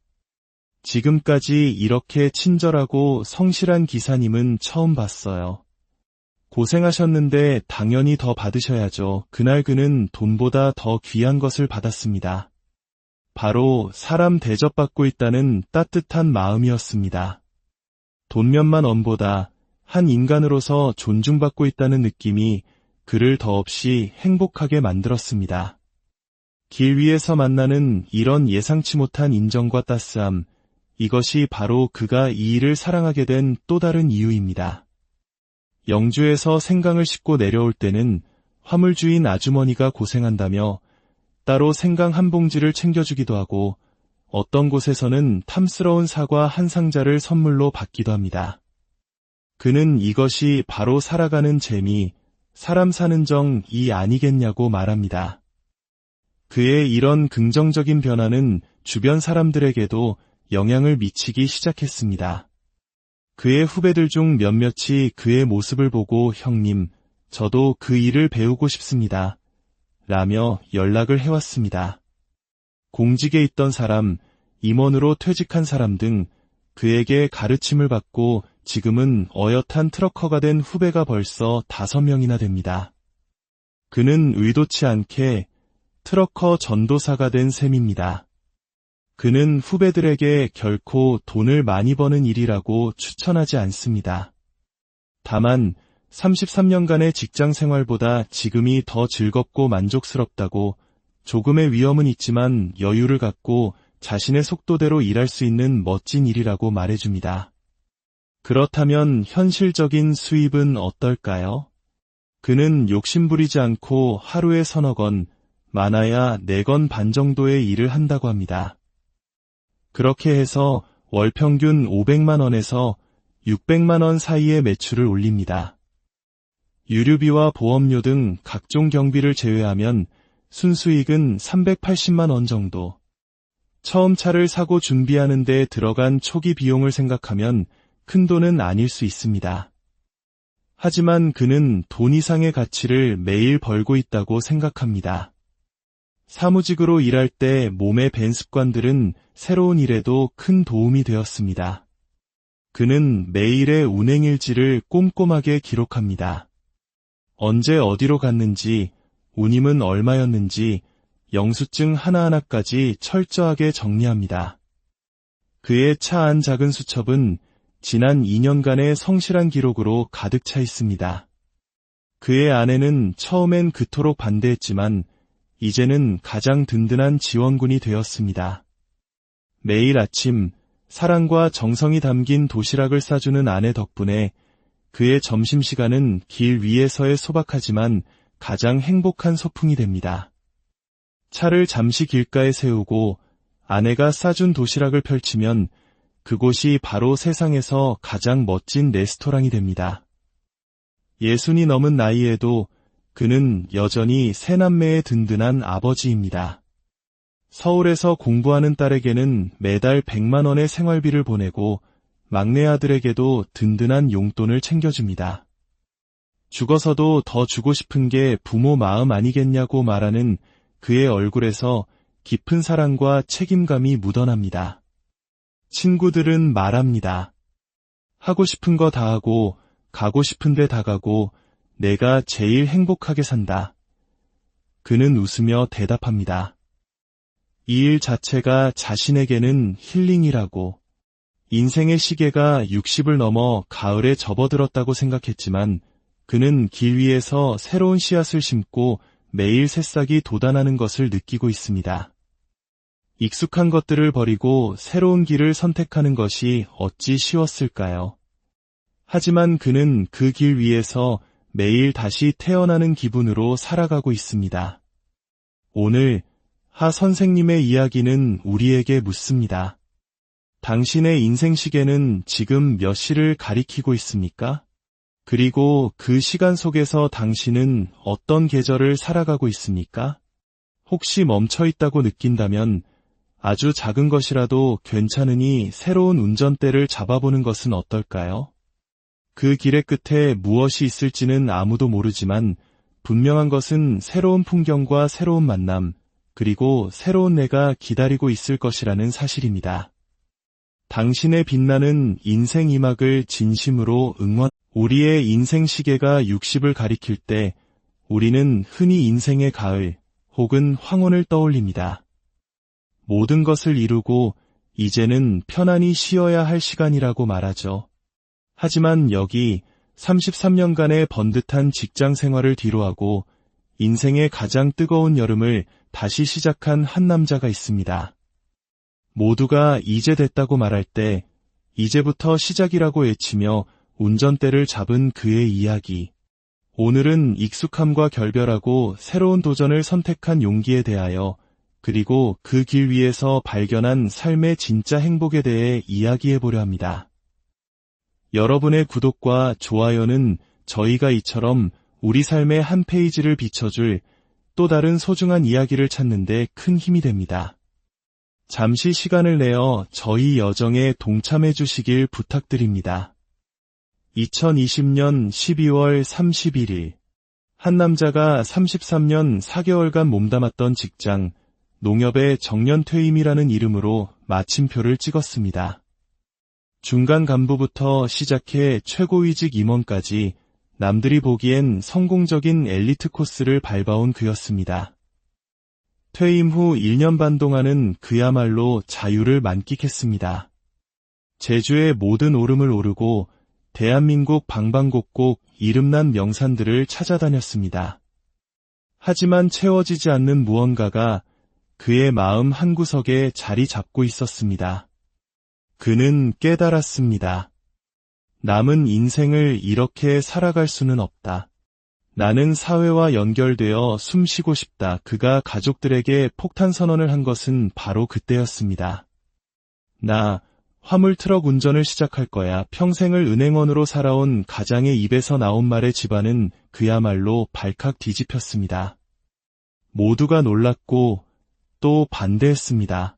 지금까지 이렇게 친절하고 성실한 기사님은 처음 봤어요. 고생하셨는데 당연히 더 받으셔야죠. 그날 그는 돈보다 더 귀한 것을 받았습니다. 바로 사람 대접받고 있다는 따뜻한 마음이었습니다. 돈 몇만 원보다 한 인간으로서 존중받고 있다는 느낌이 그를 더없이 행복하게 만들었습니다. 길 위에서 만나는 이런 예상치 못한 인정과 따스함, 이것이 바로 그가 이 일을 사랑하게 된 또 다른 이유입니다. 영주에서 생강을 싣고 내려올 때는 화물주인 아주머니가 고생한다며 따로 생강 한 봉지를 챙겨주기도 하고 어떤 곳에서는 탐스러운 사과 한 상자를 선물로 받기도 합니다. 그는 이것이 바로 살아가는 재미, 사람 사는 정이 아니겠냐고 말합니다. 그의 이런 긍정적인 변화는 주변 사람들에게도 영향을 미치기 시작했습니다. 그의 후배들 중 몇몇이 그의 모습을 보고 형님, 저도 그 일을 배우고 싶습니다. 라며 연락을 해왔습니다. 공직에 있던 사람, 임원으로 퇴직한 사람 등 그에게 가르침을 받고 지금은 어엿한 트럭커가 된 후배가 벌써 5명이나 됩니다. 그는 의도치 않게 트럭커 전도사가 된 셈입니다. 그는 후배들에게 결코 돈을 많이 버는 일이라고 추천하지 않습니다. 다만 33년간의 직장 생활보다 지금이 더 즐겁고 만족스럽다고 조금의 위험은 있지만 여유를 갖고 자신의 속도대로 일할 수 있는 멋진 일이라고 말해줍니다. 그렇다면 현실적인 수입은 어떨까요? 그는 욕심부리지 않고 하루에 서너 건, 많아야 4건 반 정도의 일을 한다고 합니다. 그렇게 해서 월 평균 500만 원에서 600만 원 사이의 매출을 올립니다. 유류비와 보험료 등 각종 경비를 제외하면 순수익은 380만 원 정도. 처음 차를 사고 준비하는 데 들어간 초기 비용을 생각하면 큰 돈은 아닐 수 있습니다. 하지만 그는 돈 이상의 가치를 매일 벌고 있다고 생각합니다. 사무직으로 일할 때 몸에 밴 습관들은 새로운 일에도 큰 도움이 되었습니다. 그는 매일의 운행일지를 꼼꼼하게 기록합니다. 언제 어디로 갔는지, 운임은 얼마였는지, 영수증 하나하나까지 철저하게 정리합니다. 그의 차 안 작은 수첩은 지난 2년간의 성실한 기록으로 가득 차 있습니다. 그의 아내는 처음엔 그토록 반대했지만 이제는 가장 든든한 지원군이 되었습니다. 매일 아침 사랑과 정성이 담긴 도시락을 싸주는 아내 덕분에 그의 점심시간은 길 위에서의 소박하지만 가장 행복한 소풍이 됩니다. 차를 잠시 길가에 세우고 아내가 싸준 도시락을 펼치면 그곳이 바로 세상에서 가장 멋진 레스토랑이 됩니다. 60이 넘은 나이에도 그는 여전히 세 남매의 든든한 아버지입니다. 서울에서 공부하는 딸에게는 매달 100만 원의 생활비를 보내고 막내 아들에게도 든든한 용돈을 챙겨줍니다. 죽어서도 더 주고 싶은 게 부모 마음 아니겠냐고 말하는 그의 얼굴에서 깊은 사랑과 책임감이 묻어납니다. 친구들은 말합니다. 하고 싶은 거 다 하고 가고 싶은 데 다 가고 내가 제일 행복하게 산다. 그는 웃으며 대답합니다. 이 일 자체가 자신에게는 힐링이라고. 인생의 시계가 60을 넘어 가을에 접어들었다고 생각했지만 그는 길 위에서 새로운 씨앗을 심고 매일 새싹이 돋아나는 것을 느끼고 있습니다. 익숙한 것들을 버리고 새로운 길을 선택하는 것이 어찌 쉬웠을까요? 하지만 그는 그 길 위에서 매일 다시 태어나는 기분으로 살아가고 있습니다. 오늘 하 선생님의 이야기는 우리에게 묻습니다. 당신의 인생 시계는 지금 몇 시를 가리키고 있습니까? 그리고 그 시간 속에서 당신은 어떤 계절을 살아가고 있습니까? 혹시 멈춰 있다고 느낀다면 아주 작은 것이라도 괜찮으니 새로운 운전대를 잡아보는 것은 어떨까요? 그 길의 끝에 무엇이 있을지는 아무도 모르지만 분명한 것은 새로운 풍경과 새로운 만남, 그리고 새로운 내가 기다리고 있을 것이라는 사실입니다. 당신의 빛나는 인생 이막을 진심으로 응원. 우리의 인생 시계가 60을 가리킬 때 우리는 흔히 인생의 가을 혹은 황혼을 떠올립니다. 모든 것을 이루고 이제는 편안히 쉬어야 할 시간이라고 말하죠. 하지만 여기 33년간의 번듯한 직장 생활을 뒤로하고 인생의 가장 뜨거운 여름을 다시 시작한 한 남자가 있습니다. 모두가 이제 됐다고 말할 때 이제부터 시작이라고 외치며 운전대를 잡은 그의 이야기. 오늘은 익숙함과 결별하고 새로운 도전을 선택한 용기에 대하여 그리고 그 길 위에서 발견한 삶의 진짜 행복에 대해 이야기해보려 합니다. 여러분의 구독과 좋아요는 저희가 이처럼 우리 삶의 한 페이지를 비춰줄 또 다른 소중한 이야기를 찾는 데 큰 힘이 됩니다. 잠시 시간을 내어 저희 여정에 동참해 주시길 부탁드립니다. 2020년 12월 31일 한 남자가 33년 4개월간 몸담았던 직장, 농협의 정년퇴임이라는 이름으로 마침표를 찍었습니다. 중간 간부부터 시작해 최고위직 임원까지 남들이 보기엔 성공적인 엘리트 코스를 밟아온 그였습니다. 퇴임 후 1년 반 동안은 그야말로 자유를 만끽했습니다. 제주의 모든 오름을 오르고 대한민국 방방곡곡 이름난 명산들을 찾아다녔습니다. 하지만 채워지지 않는 무언가가 그의 마음 한구석에 자리 잡고 있었습니다. 그는 깨달았습니다. 남은 인생을 이렇게 살아갈 수는 없다. 나는 사회와 연결되어 숨쉬고 싶다. 그가 가족들에게 폭탄 선언을 한 것은 바로 그때였습니다. 나 화물트럭 운전을 시작할 거야. 평생을 은행원으로 살아온 가장의 입에서 나온 말에 집안은 그야말로 발칵 뒤집혔습니다. 모두가 놀랐고 또 반대했습니다.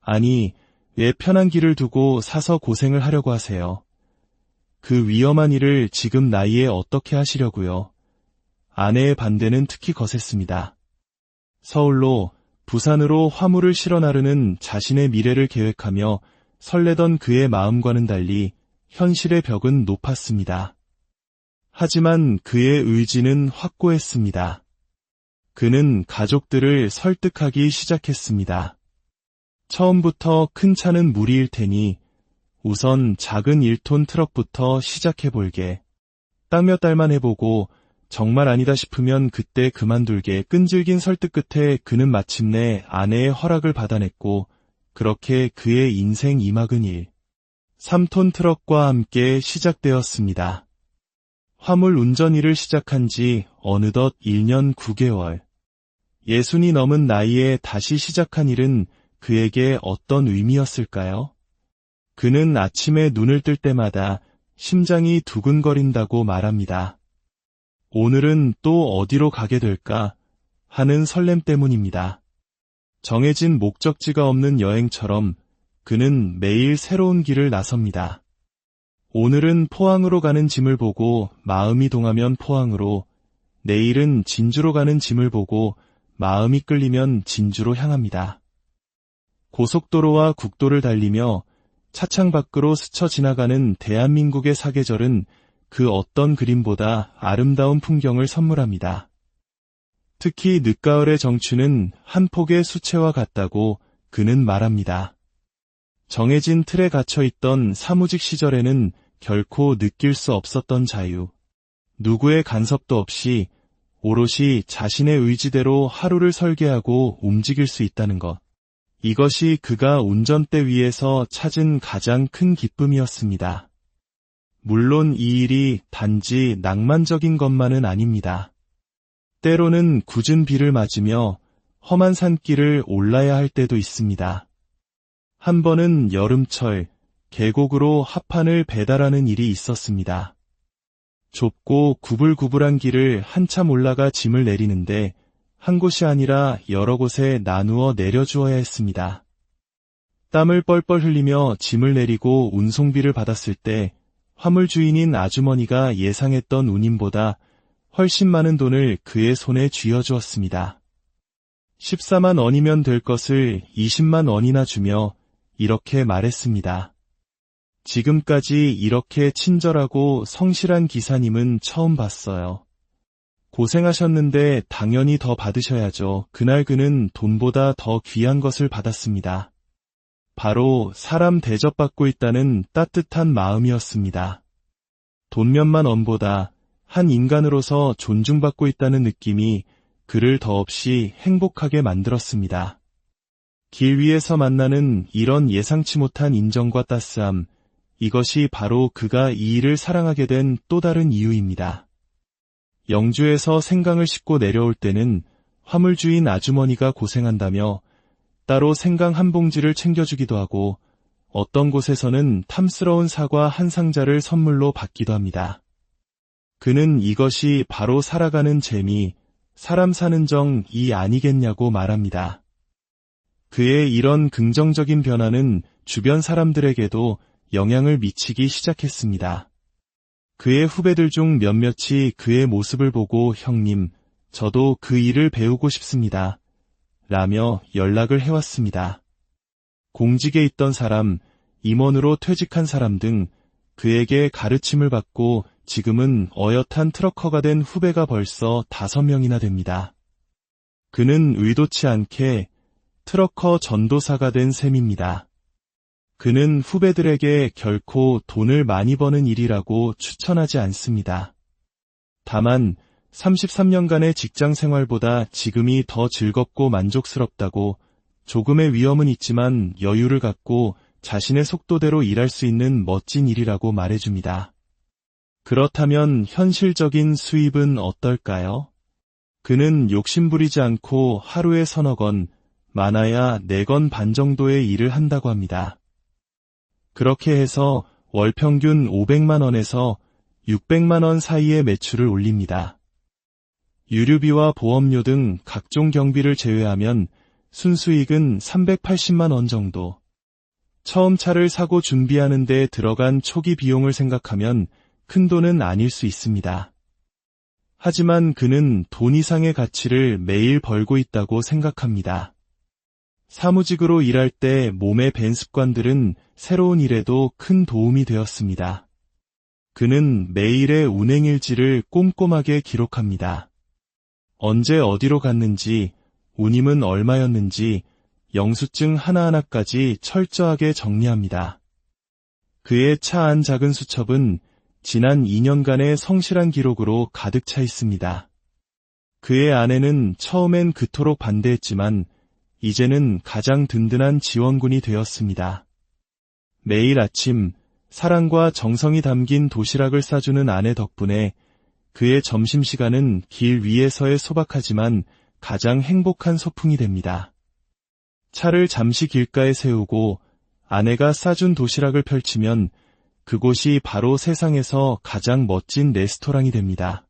아니, 왜 편한 길을 두고 사서 고생을 하려고 하세요? 그 위험한 일을 지금 나이에 어떻게 하시려고요? 아내의 반대는 특히 거셌습니다. 서울로 부산으로 화물을 실어 나르는 자신의 미래를 계획하며 설레던 그의 마음과는 달리 현실의 벽은 높았습니다. 하지만 그의 의지는 확고했습니다. 그는 가족들을 설득하기 시작했습니다. 처음부터 큰 차는 무리일 테니 우선 작은 1톤 트럭부터 시작해볼게. 딱 몇 달만 해보고 정말 아니다 싶으면 그때 그만둘게. 끈질긴 설득 끝에 그는 마침내 아내의 허락을 받아냈고 그렇게 그의 인생 2막은 3톤 트럭과 함께 시작되었습니다. 화물 운전 일을 시작한 지 어느덧 1년 9개월. 60이 넘은 나이에 다시 시작한 일은 그에게 어떤 의미였을까요? 그는 아침에 눈을 뜰 때마다 심장이 두근거린다고 말합니다. 오늘은 또 어디로 가게 될까 하는 설렘 때문입니다. 정해진 목적지가 없는 여행처럼 그는 매일 새로운 길을 나섭니다. 오늘은 포항으로 가는 짐을 보고 마음이 동하면 포항으로, 내일은 진주로 가는 짐을 보고 마음이 끌리면 진주로 향합니다. 고속도로와 국도를 달리며 차창 밖으로 스쳐 지나가는 대한민국의 사계절은 그 어떤 그림보다 아름다운 풍경을 선물합니다. 특히 늦가을의 정취는 한 폭의 수채화 같다고 그는 말합니다. 정해진 틀에 갇혀있던 사무직 시절에는 결코 느낄 수 없었던 자유. 누구의 간섭도 없이 오롯이 자신의 의지대로 하루를 설계하고 움직일 수 있다는 것. 이것이 그가 운전대 위에서 찾은 가장 큰 기쁨이었습니다. 물론 이 일이 단지 낭만적인 것만은 아닙니다. 때로는 굳은 비를 맞으며 험한 산길을 올라야 할 때도 있습니다. 한 번은 여름철 계곡으로 합판을 배달하는 일이 있었습니다. 좁고 구불구불한 길을 한참 올라가 짐을 내리는데 한 곳이 아니라 여러 곳에 나누어 내려주어야 했습니다. 땀을 뻘뻘 흘리며 짐을 내리고 운송비를 받았을 때 화물 주인인 아주머니가 예상했던 운임보다 훨씬 많은 돈을 그의 손에 쥐어주었습니다. 14만 원이면 될 것을 20만 원이나 주며 이렇게 말했습니다. 지금까지 이렇게 친절하고 성실한 기사님은 처음 봤어요. 고생하셨는데 당연히 더 받으셔야죠. 그날 그는 돈보다 더 귀한 것을 받았습니다. 바로 사람 대접받고 있다는 따뜻한 마음이었습니다. 돈 몇만 원보다 한 인간으로서 존중받고 있다는 느낌이 그를 더없이 행복하게 만들었습니다. 길 위에서 만나는 이런 예상치 못한 인정과 따스함, 이것이 바로 그가 이 일을 사랑하게 된 또 다른 이유입니다. 영주에서 생강을 싣고 내려올 때는 화물주인 아주머니가 고생한다며 따로 생강 한 봉지를 챙겨주기도 하고 어떤 곳에서는 탐스러운 사과 한 상자를 선물로 받기도 합니다. 그는 이것이 바로 살아가는 재미, 사람 사는 정이 아니겠냐고 말합니다. 그의 이런 긍정적인 변화는 주변 사람들에게도 영향을 미치기 시작했습니다. 그의 후배들 중 몇몇이 그의 모습을 보고 형님, 저도 그 일을 배우고 싶습니다. 라며 연락을 해왔습니다. 공직에 있던 사람, 임원으로 퇴직한 사람 등 그에게 가르침을 받고 지금은 어엿한 트럭커가 된 후배가 벌써 5명이나 됩니다. 그는 의도치 않게 트럭커 전도사가 된 셈입니다. 그는 후배들에게 결코 돈을 많이 버는 일이라고 추천하지 않습니다. 다만 33년간의 직장 생활보다 지금이 더 즐겁고 만족스럽다고 조금의 위험은 있지만 여유를 갖고 자신의 속도대로 일할 수 있는 멋진 일이라고 말해줍니다. 그렇다면 현실적인 수입은 어떨까요? 그는 욕심부리지 않고 하루에 서너 건, 많아야 4건 반 정도의 일을 한다고 합니다. 그렇게 해서 월 평균 500만 원에서 600만 원 사이의 매출을 올립니다. 유류비와 보험료 등 각종 경비를 제외하면 순수익은 380만 원 정도. 처음 차를 사고 준비하는 데 들어간 초기 비용을 생각하면 큰 돈은 아닐 수 있습니다. 하지만 그는 돈 이상의 가치를 매일 벌고 있다고 생각합니다. 사무직으로 일할 때 몸에 밴 습관들은 새로운 일에도 큰 도움이 되었습니다. 그는 매일의 운행일지를 꼼꼼하게 기록합니다. 언제 어디로 갔는지, 운임은 얼마였는지, 영수증 하나하나까지 철저하게 정리합니다. 그의 차 안 작은 수첩은 지난 2년간의 성실한 기록으로 가득 차 있습니다. 그의 아내는 처음엔 그토록 반대했지만 이제는 가장 든든한 지원군이 되었습니다. 매일 아침 사랑과 정성이 담긴 도시락을 싸주는 아내 덕분에 그의 점심시간은 길 위에서의 소박하지만 가장 행복한 소풍이 됩니다. 차를 잠시 길가에 세우고 아내가 싸준 도시락을 펼치면 그곳이 바로 세상에서 가장 멋진 레스토랑이 됩니다.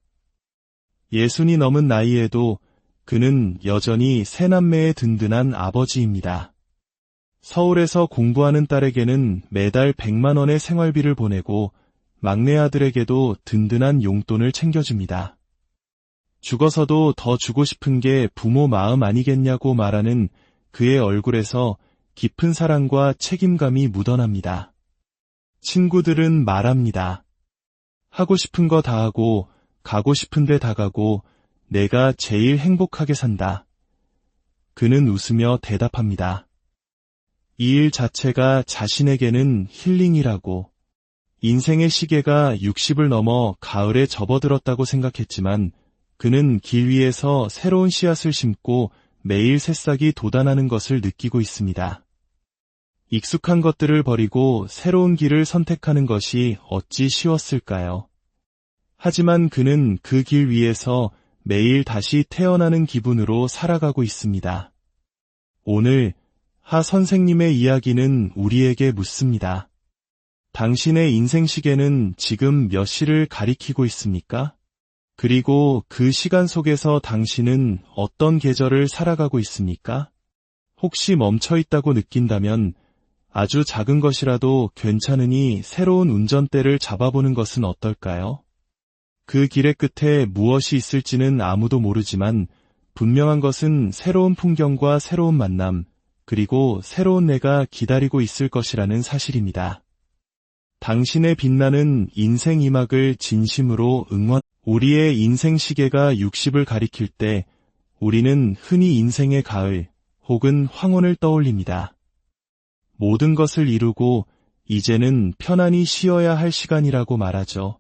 60이 넘은 나이에도 그는 여전히 세 남매의 든든한 아버지입니다. 서울에서 공부하는 딸에게는 매달 100만 원의 생활비를 보내고 막내 아들에게도 든든한 용돈을 챙겨줍니다. 죽어서도 더 주고 싶은 게 부모 마음 아니겠냐고 말하는 그의 얼굴에서 깊은 사랑과 책임감이 묻어납니다. 친구들은 말합니다. 하고 싶은 거 다 하고 가고 싶은 데 다 가고 내가 제일 행복하게 산다. 그는 웃으며 대답합니다. 이 일 자체가 자신에게는 힐링이라고. 인생의 시계가 60을 넘어 가을에 접어들었다고 생각했지만 그는 길 위에서 새로운 씨앗을 심고 매일 새싹이 돋아나는 것을 느끼고 있습니다. 익숙한 것들을 버리고 새로운 길을 선택하는 것이 어찌 쉬웠을까요? 하지만 그는 그 길 위에서 매일 다시 태어나는 기분으로 살아가고 있습니다. 오늘 하 선생님의 이야기는 우리에게 묻습니다. 당신의 인생 시계는 지금 몇 시를 가리키고 있습니까? 그리고 그 시간 속에서 당신은 어떤 계절을 살아가고 있습니까? 혹시 멈춰 있다고 느낀다면 아주 작은 것이라도 괜찮으니 새로운 운전대를 잡아보는 것은 어떨까요? 그 길의 끝에 무엇이 있을지는 아무도 모르지만 분명한 것은 새로운 풍경과 새로운 만남, 그리고 새로운 내가 기다리고 있을 것이라는 사실입니다. 당신의 빛나는 인생 이막을 진심으로 응원. 우리의 인생 시계가 60을 가리킬 때 우리는 흔히 인생의 가을 혹은 황혼을 떠올립니다. 모든 것을 이루고 이제는 편안히 쉬어야 할 시간이라고 말하죠.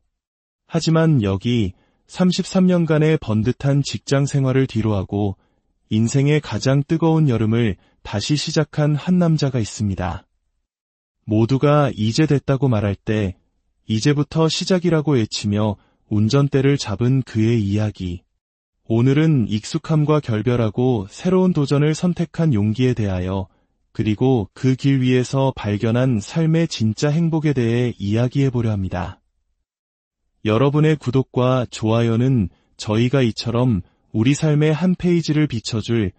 하지만 여기 33년간의 번듯한 직장 생활을 뒤로하고 인생의 가장 뜨거운 여름을 다시 시작한 한 남자가 있습니다. 모두가 이제 됐다고 말할 때 이제부터 시작이라고 외치며 운전대를 잡은 그의 이야기. 오늘은 익숙함과 결별하고 새로운 도전을 선택한 용기에 대하여 그리고 그 길 위에서 발견한 삶의 진짜 행복에 대해 이야기해보려 합니다. 여러분의 구독과 좋아요는 저희가 이처럼 우리 삶의 한 페이지를 비춰줄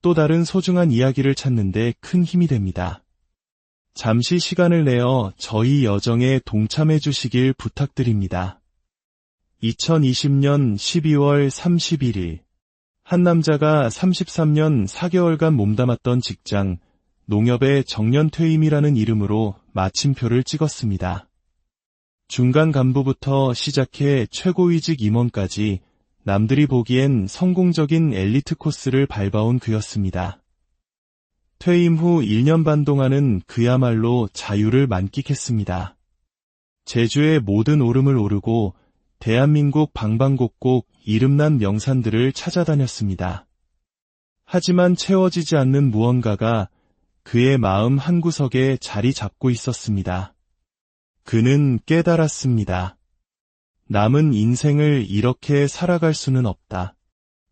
또 다른 소중한 이야기를 찾는 데 큰 힘이 됩니다. 잠시 시간을 내어 저희 여정에 동참해 주시길 부탁드립니다. 2020년 12월 31일 한 남자가 33년 4개월간 몸담았던 직장, 농협의 정년퇴임이라는 이름으로 마침표를 찍었습니다. 중간 간부부터 시작해 최고위직 임원까지 남들이 보기엔 성공적인 엘리트 코스를 밟아온 그였습니다. 퇴임 후 1년 반 동안은 그야말로 자유를 만끽했습니다. 제주의 모든 오름을 오르고 대한민국 방방곡곡 이름난 명산들을 찾아다녔습니다. 하지만 채워지지 않는 무언가가 그의 마음 한구석에 자리 잡고 있었습니다. 그는 깨달았습니다. 남은 인생을 이렇게 살아갈 수는 없다.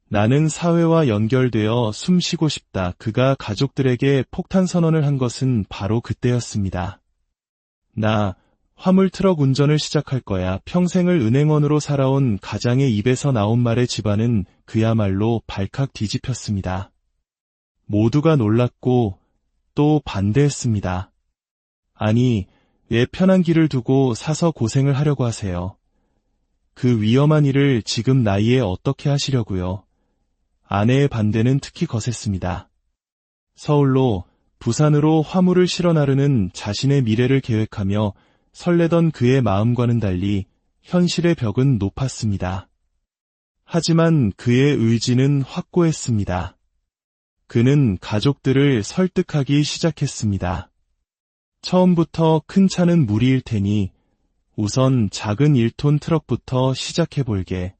나는 사회와 연결되어 숨쉬고 싶다. 그가 가족들에게 폭탄 선언을 한 것은 바로 그때였습니다. 나 화물트럭 운전을 시작할 거야. 평생을 은행원으로 살아온 가장의 입에서 나온 말에 집안은 그야말로 발칵 뒤집혔습니다. 모두가 놀랐고 또 반대했습니다. 아니, 왜 편한 길을 두고 사서 고생을 하려고 하세요? 그 위험한 일을 지금 나이에 어떻게 하시려고요? 아내의 반대는 특히 거셌습니다. 서울로 부산으로 화물을 실어 나르는 자신의 미래를 계획하며 설레던 그의 마음과는 달리 현실의 벽은 높았습니다. 하지만 그의 의지는 확고했습니다. 그는 가족들을 설득하기 시작했습니다. 처음부터 큰 차는 무리일 테니 우선 작은 1톤 트럭부터 시작해볼게.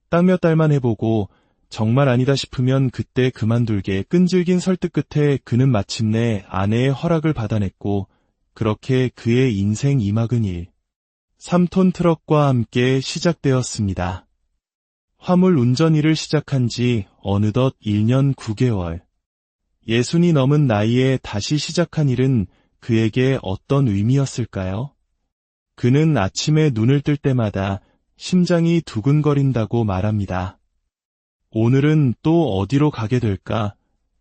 딱 몇 달만 해보고 정말 아니다 싶으면 그때 그만둘게. 끈질긴 설득 끝에 그는 마침내 아내의 허락을 받아냈고 그렇게 그의 인생 2막은 3톤 트럭과 함께 시작되었습니다. 화물 운전 일을 시작한 지 어느덧 1년 9개월. 60이 넘은 나이에 다시 시작한 일은 그에게 어떤 의미였을까요? 그는 아침에 눈을 뜰 때마다 심장이 두근거린다고 말합니다. 오늘은 또 어디로 가게 될까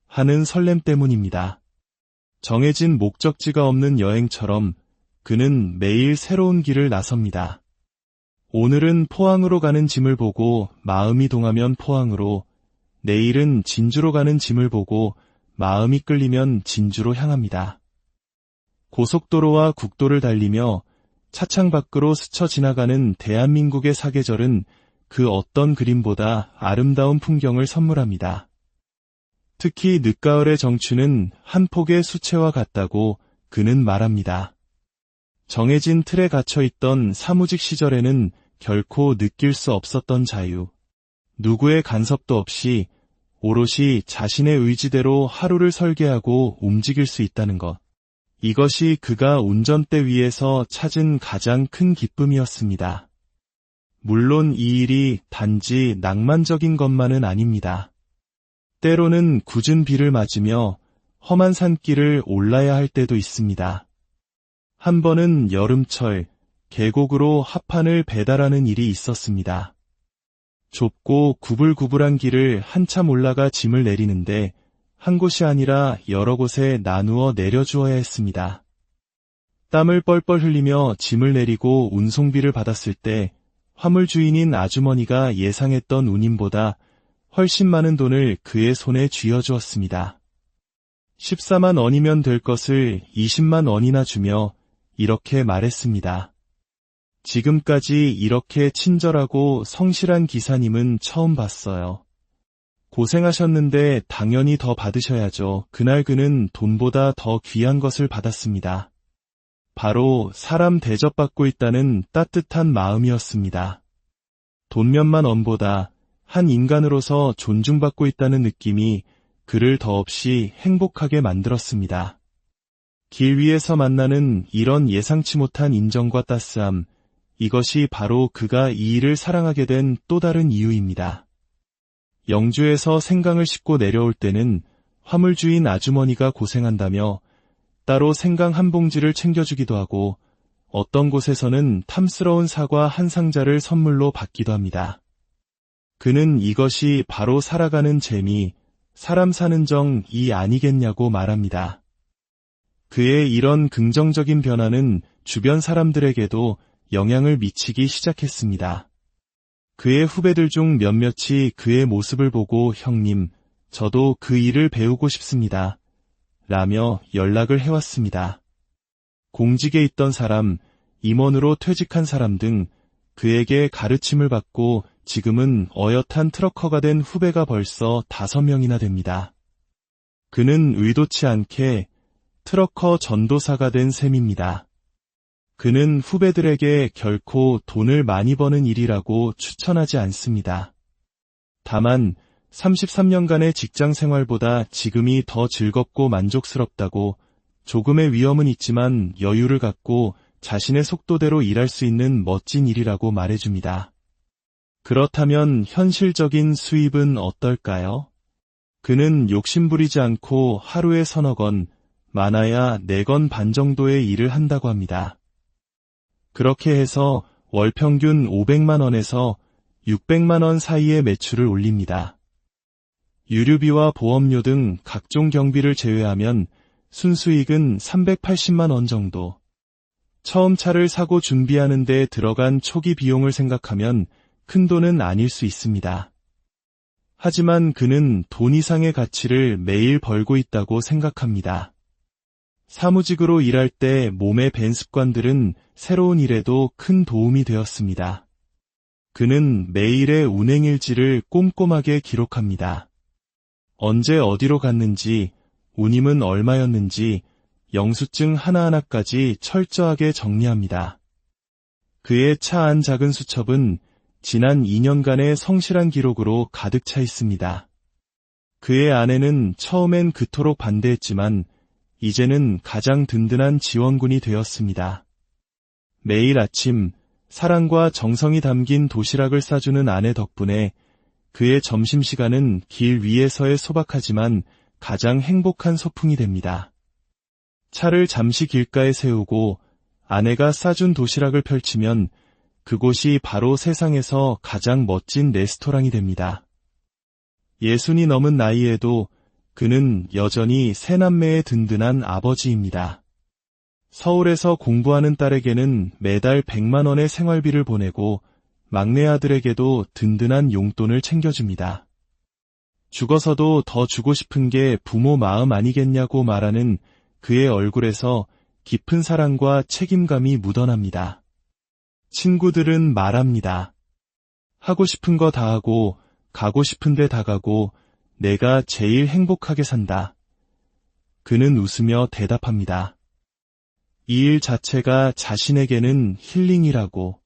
하는 설렘 때문입니다. 정해진 목적지가 없는 여행처럼 그는 매일 새로운 길을 나섭니다. 오늘은 포항으로 가는 짐을 보고 마음이 동하면 포항으로, 내일은 진주로 가는 짐을 보고 마음이 끌리면 진주로 향합니다. 고속도로와 국도를 달리며 차창 밖으로 스쳐 지나가는 대한민국의 사계절은 그 어떤 그림보다 아름다운 풍경을 선물합니다. 특히 늦가을의 정취는 한 폭의 수채화 같다고 그는 말합니다. 정해진 틀에 갇혀있던 사무직 시절에는 결코 느낄 수 없었던 자유. 누구의 간섭도 없이 오롯이 자신의 의지대로 하루를 설계하고 움직일 수 있다는 것. 이것이 그가 운전대 위에서 찾은 가장 큰 기쁨이었습니다. 물론 이 일이 단지 낭만적인 것만은 아닙니다. 때로는 굳은 비를 맞으며 험한 산길을 올라야 할 때도 있습니다. 한 번은 여름철 계곡으로 합판을 배달하는 일이 있었습니다. 좁고 구불구불한 길을 한참 올라가 짐을 내리는데 한 곳이 아니라 여러 곳에 나누어 내려주어야 했습니다. 땀을 뻘뻘 흘리며 짐을 내리고 운송비를 받았을 때 화물 주인인 아주머니가 예상했던 운임보다 훨씬 많은 돈을 그의 손에 쥐어주었습니다. 14만 원이면 될 것을 20만 원이나 주며 이렇게 말했습니다. 지금까지 이렇게 친절하고 성실한 기사님은 처음 봤어요. 고생하셨는데 당연히 더 받으셔야죠. 그날 그는 돈보다 더 귀한 것을 받았습니다. 바로 사람 대접받고 있다는 따뜻한 마음이었습니다. 돈 몇만 원보다 한 인간으로서 존중받고 있다는 느낌이 그를 더없이 행복하게 만들었습니다. 길 위에서 만나는 이런 예상치 못한 인정과 따스함, 이것이 바로 그가 이 일을 사랑하게 된 또 다른 이유입니다. 영주에서 생강을 싣고 내려올 때는 화물주인 아주머니가 고생한다며 따로 생강 한 봉지를 챙겨주기도 하고 어떤 곳에서는 탐스러운 사과 한 상자를 선물로 받기도 합니다. 그는 이것이 바로 살아가는 재미, 사람 사는 정이 아니겠냐고 말합니다. 그의 이런 긍정적인 변화는 주변 사람들에게도 영향을 미치기 시작했습니다. 그의 후배들 중 몇몇이 그의 모습을 보고 형님, 저도 그 일을 배우고 싶습니다. 라며 연락을 해왔습니다. 공직에 있던 사람, 임원으로 퇴직한 사람 등 그에게 가르침을 받고 지금은 어엿한 트럭커가 된 후배가 벌써 5명이나 됩니다. 그는 의도치 않게 트럭커 전도사가 된 셈입니다. 그는 후배들에게 결코 돈을 많이 버는 일이라고 추천하지 않습니다. 다만 33년간의 직장 생활보다 지금이 더 즐겁고 만족스럽다고 조금의 위험은 있지만 여유를 갖고 자신의 속도대로 일할 수 있는 멋진 일이라고 말해줍니다. 그렇다면 현실적인 수입은 어떨까요? 그는 욕심부리지 않고 하루에 서너 건, 많아야 4건 반 정도의 일을 한다고 합니다. 그렇게 해서 월 평균 500만 원에서 600만 원 사이의 매출을 올립니다. 유류비와 보험료 등 각종 경비를 제외하면 순수익은 380만 원 정도. 처음 차를 사고 준비하는 데 들어간 초기 비용을 생각하면 큰 돈은 아닐 수 있습니다. 하지만 그는 돈 이상의 가치를 매일 벌고 있다고 생각합니다. 사무직으로 일할 때 몸에 밴 습관들은 새로운 일에도 큰 도움이 되었습니다. 그는 매일의 운행일지를 꼼꼼하게 기록합니다. 언제 어디로 갔는지, 운임은 얼마였는지, 영수증 하나하나까지 철저하게 정리합니다. 그의 차 안 작은 수첩은 지난 2년간의 성실한 기록으로 가득 차 있습니다. 그의 아내는 처음엔 그토록 반대했지만 이제는 가장 든든한 지원군이 되었습니다. 매일 아침 사랑과 정성이 담긴 도시락을 싸주는 아내 덕분에 그의 점심시간은 길 위에서의 소박하지만 가장 행복한 소풍이 됩니다. 차를 잠시 길가에 세우고 아내가 싸준 도시락을 펼치면 그곳이 바로 세상에서 가장 멋진 레스토랑이 됩니다. 60이 넘은 나이에도 그는 여전히 세 남매의 든든한 아버지입니다. 서울에서 공부하는 딸에게는 매달 100만 원의 생활비를 보내고 막내 아들에게도 든든한 용돈을 챙겨줍니다. 죽어서도 더 주고 싶은 게 부모 마음 아니겠냐고 말하는 그의 얼굴에서 깊은 사랑과 책임감이 묻어납니다. 친구들은 말합니다. 하고 싶은 거 다 하고 가고 싶은 데 다 가고 내가 제일 행복하게 산다. 그는 웃으며 대답합니다. 이 일 자체가 자신에게는 힐링이라고.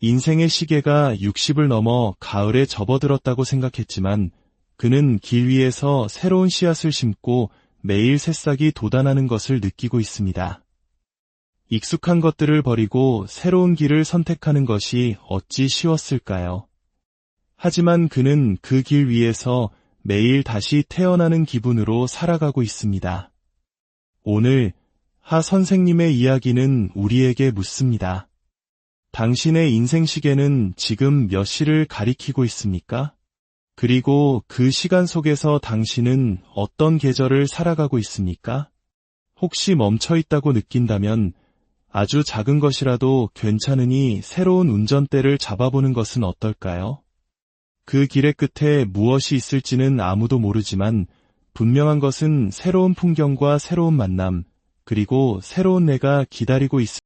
인생의 시계가 60을 넘어 가을에 접어들었다고 생각했지만 그는 길 위에서 새로운 씨앗을 심고 매일 새싹이 돋아나는 것을 느끼고 있습니다. 익숙한 것들을 버리고 새로운 길을 선택하는 것이 어찌 쉬웠을까요? 하지만 그는 그 길 위에서 매일 다시 태어나는 기분으로 살아가고 있습니다. 오늘 하 선생님의 이야기는 우리에게 묻습니다. 당신의 인생 시계는 지금 몇 시를 가리키고 있습니까? 그리고 그 시간 속에서 당신은 어떤 계절을 살아가고 있습니까? 혹시 멈춰 있다고 느낀다면 아주 작은 것이라도 괜찮으니 새로운 운전대를 잡아보는 것은 어떨까요? 그 길의 끝에 무엇이 있을지는 아무도 모르지만 분명한 것은 새로운 풍경과 새로운 만남, 그리고 새로운 내가 기다리고 있을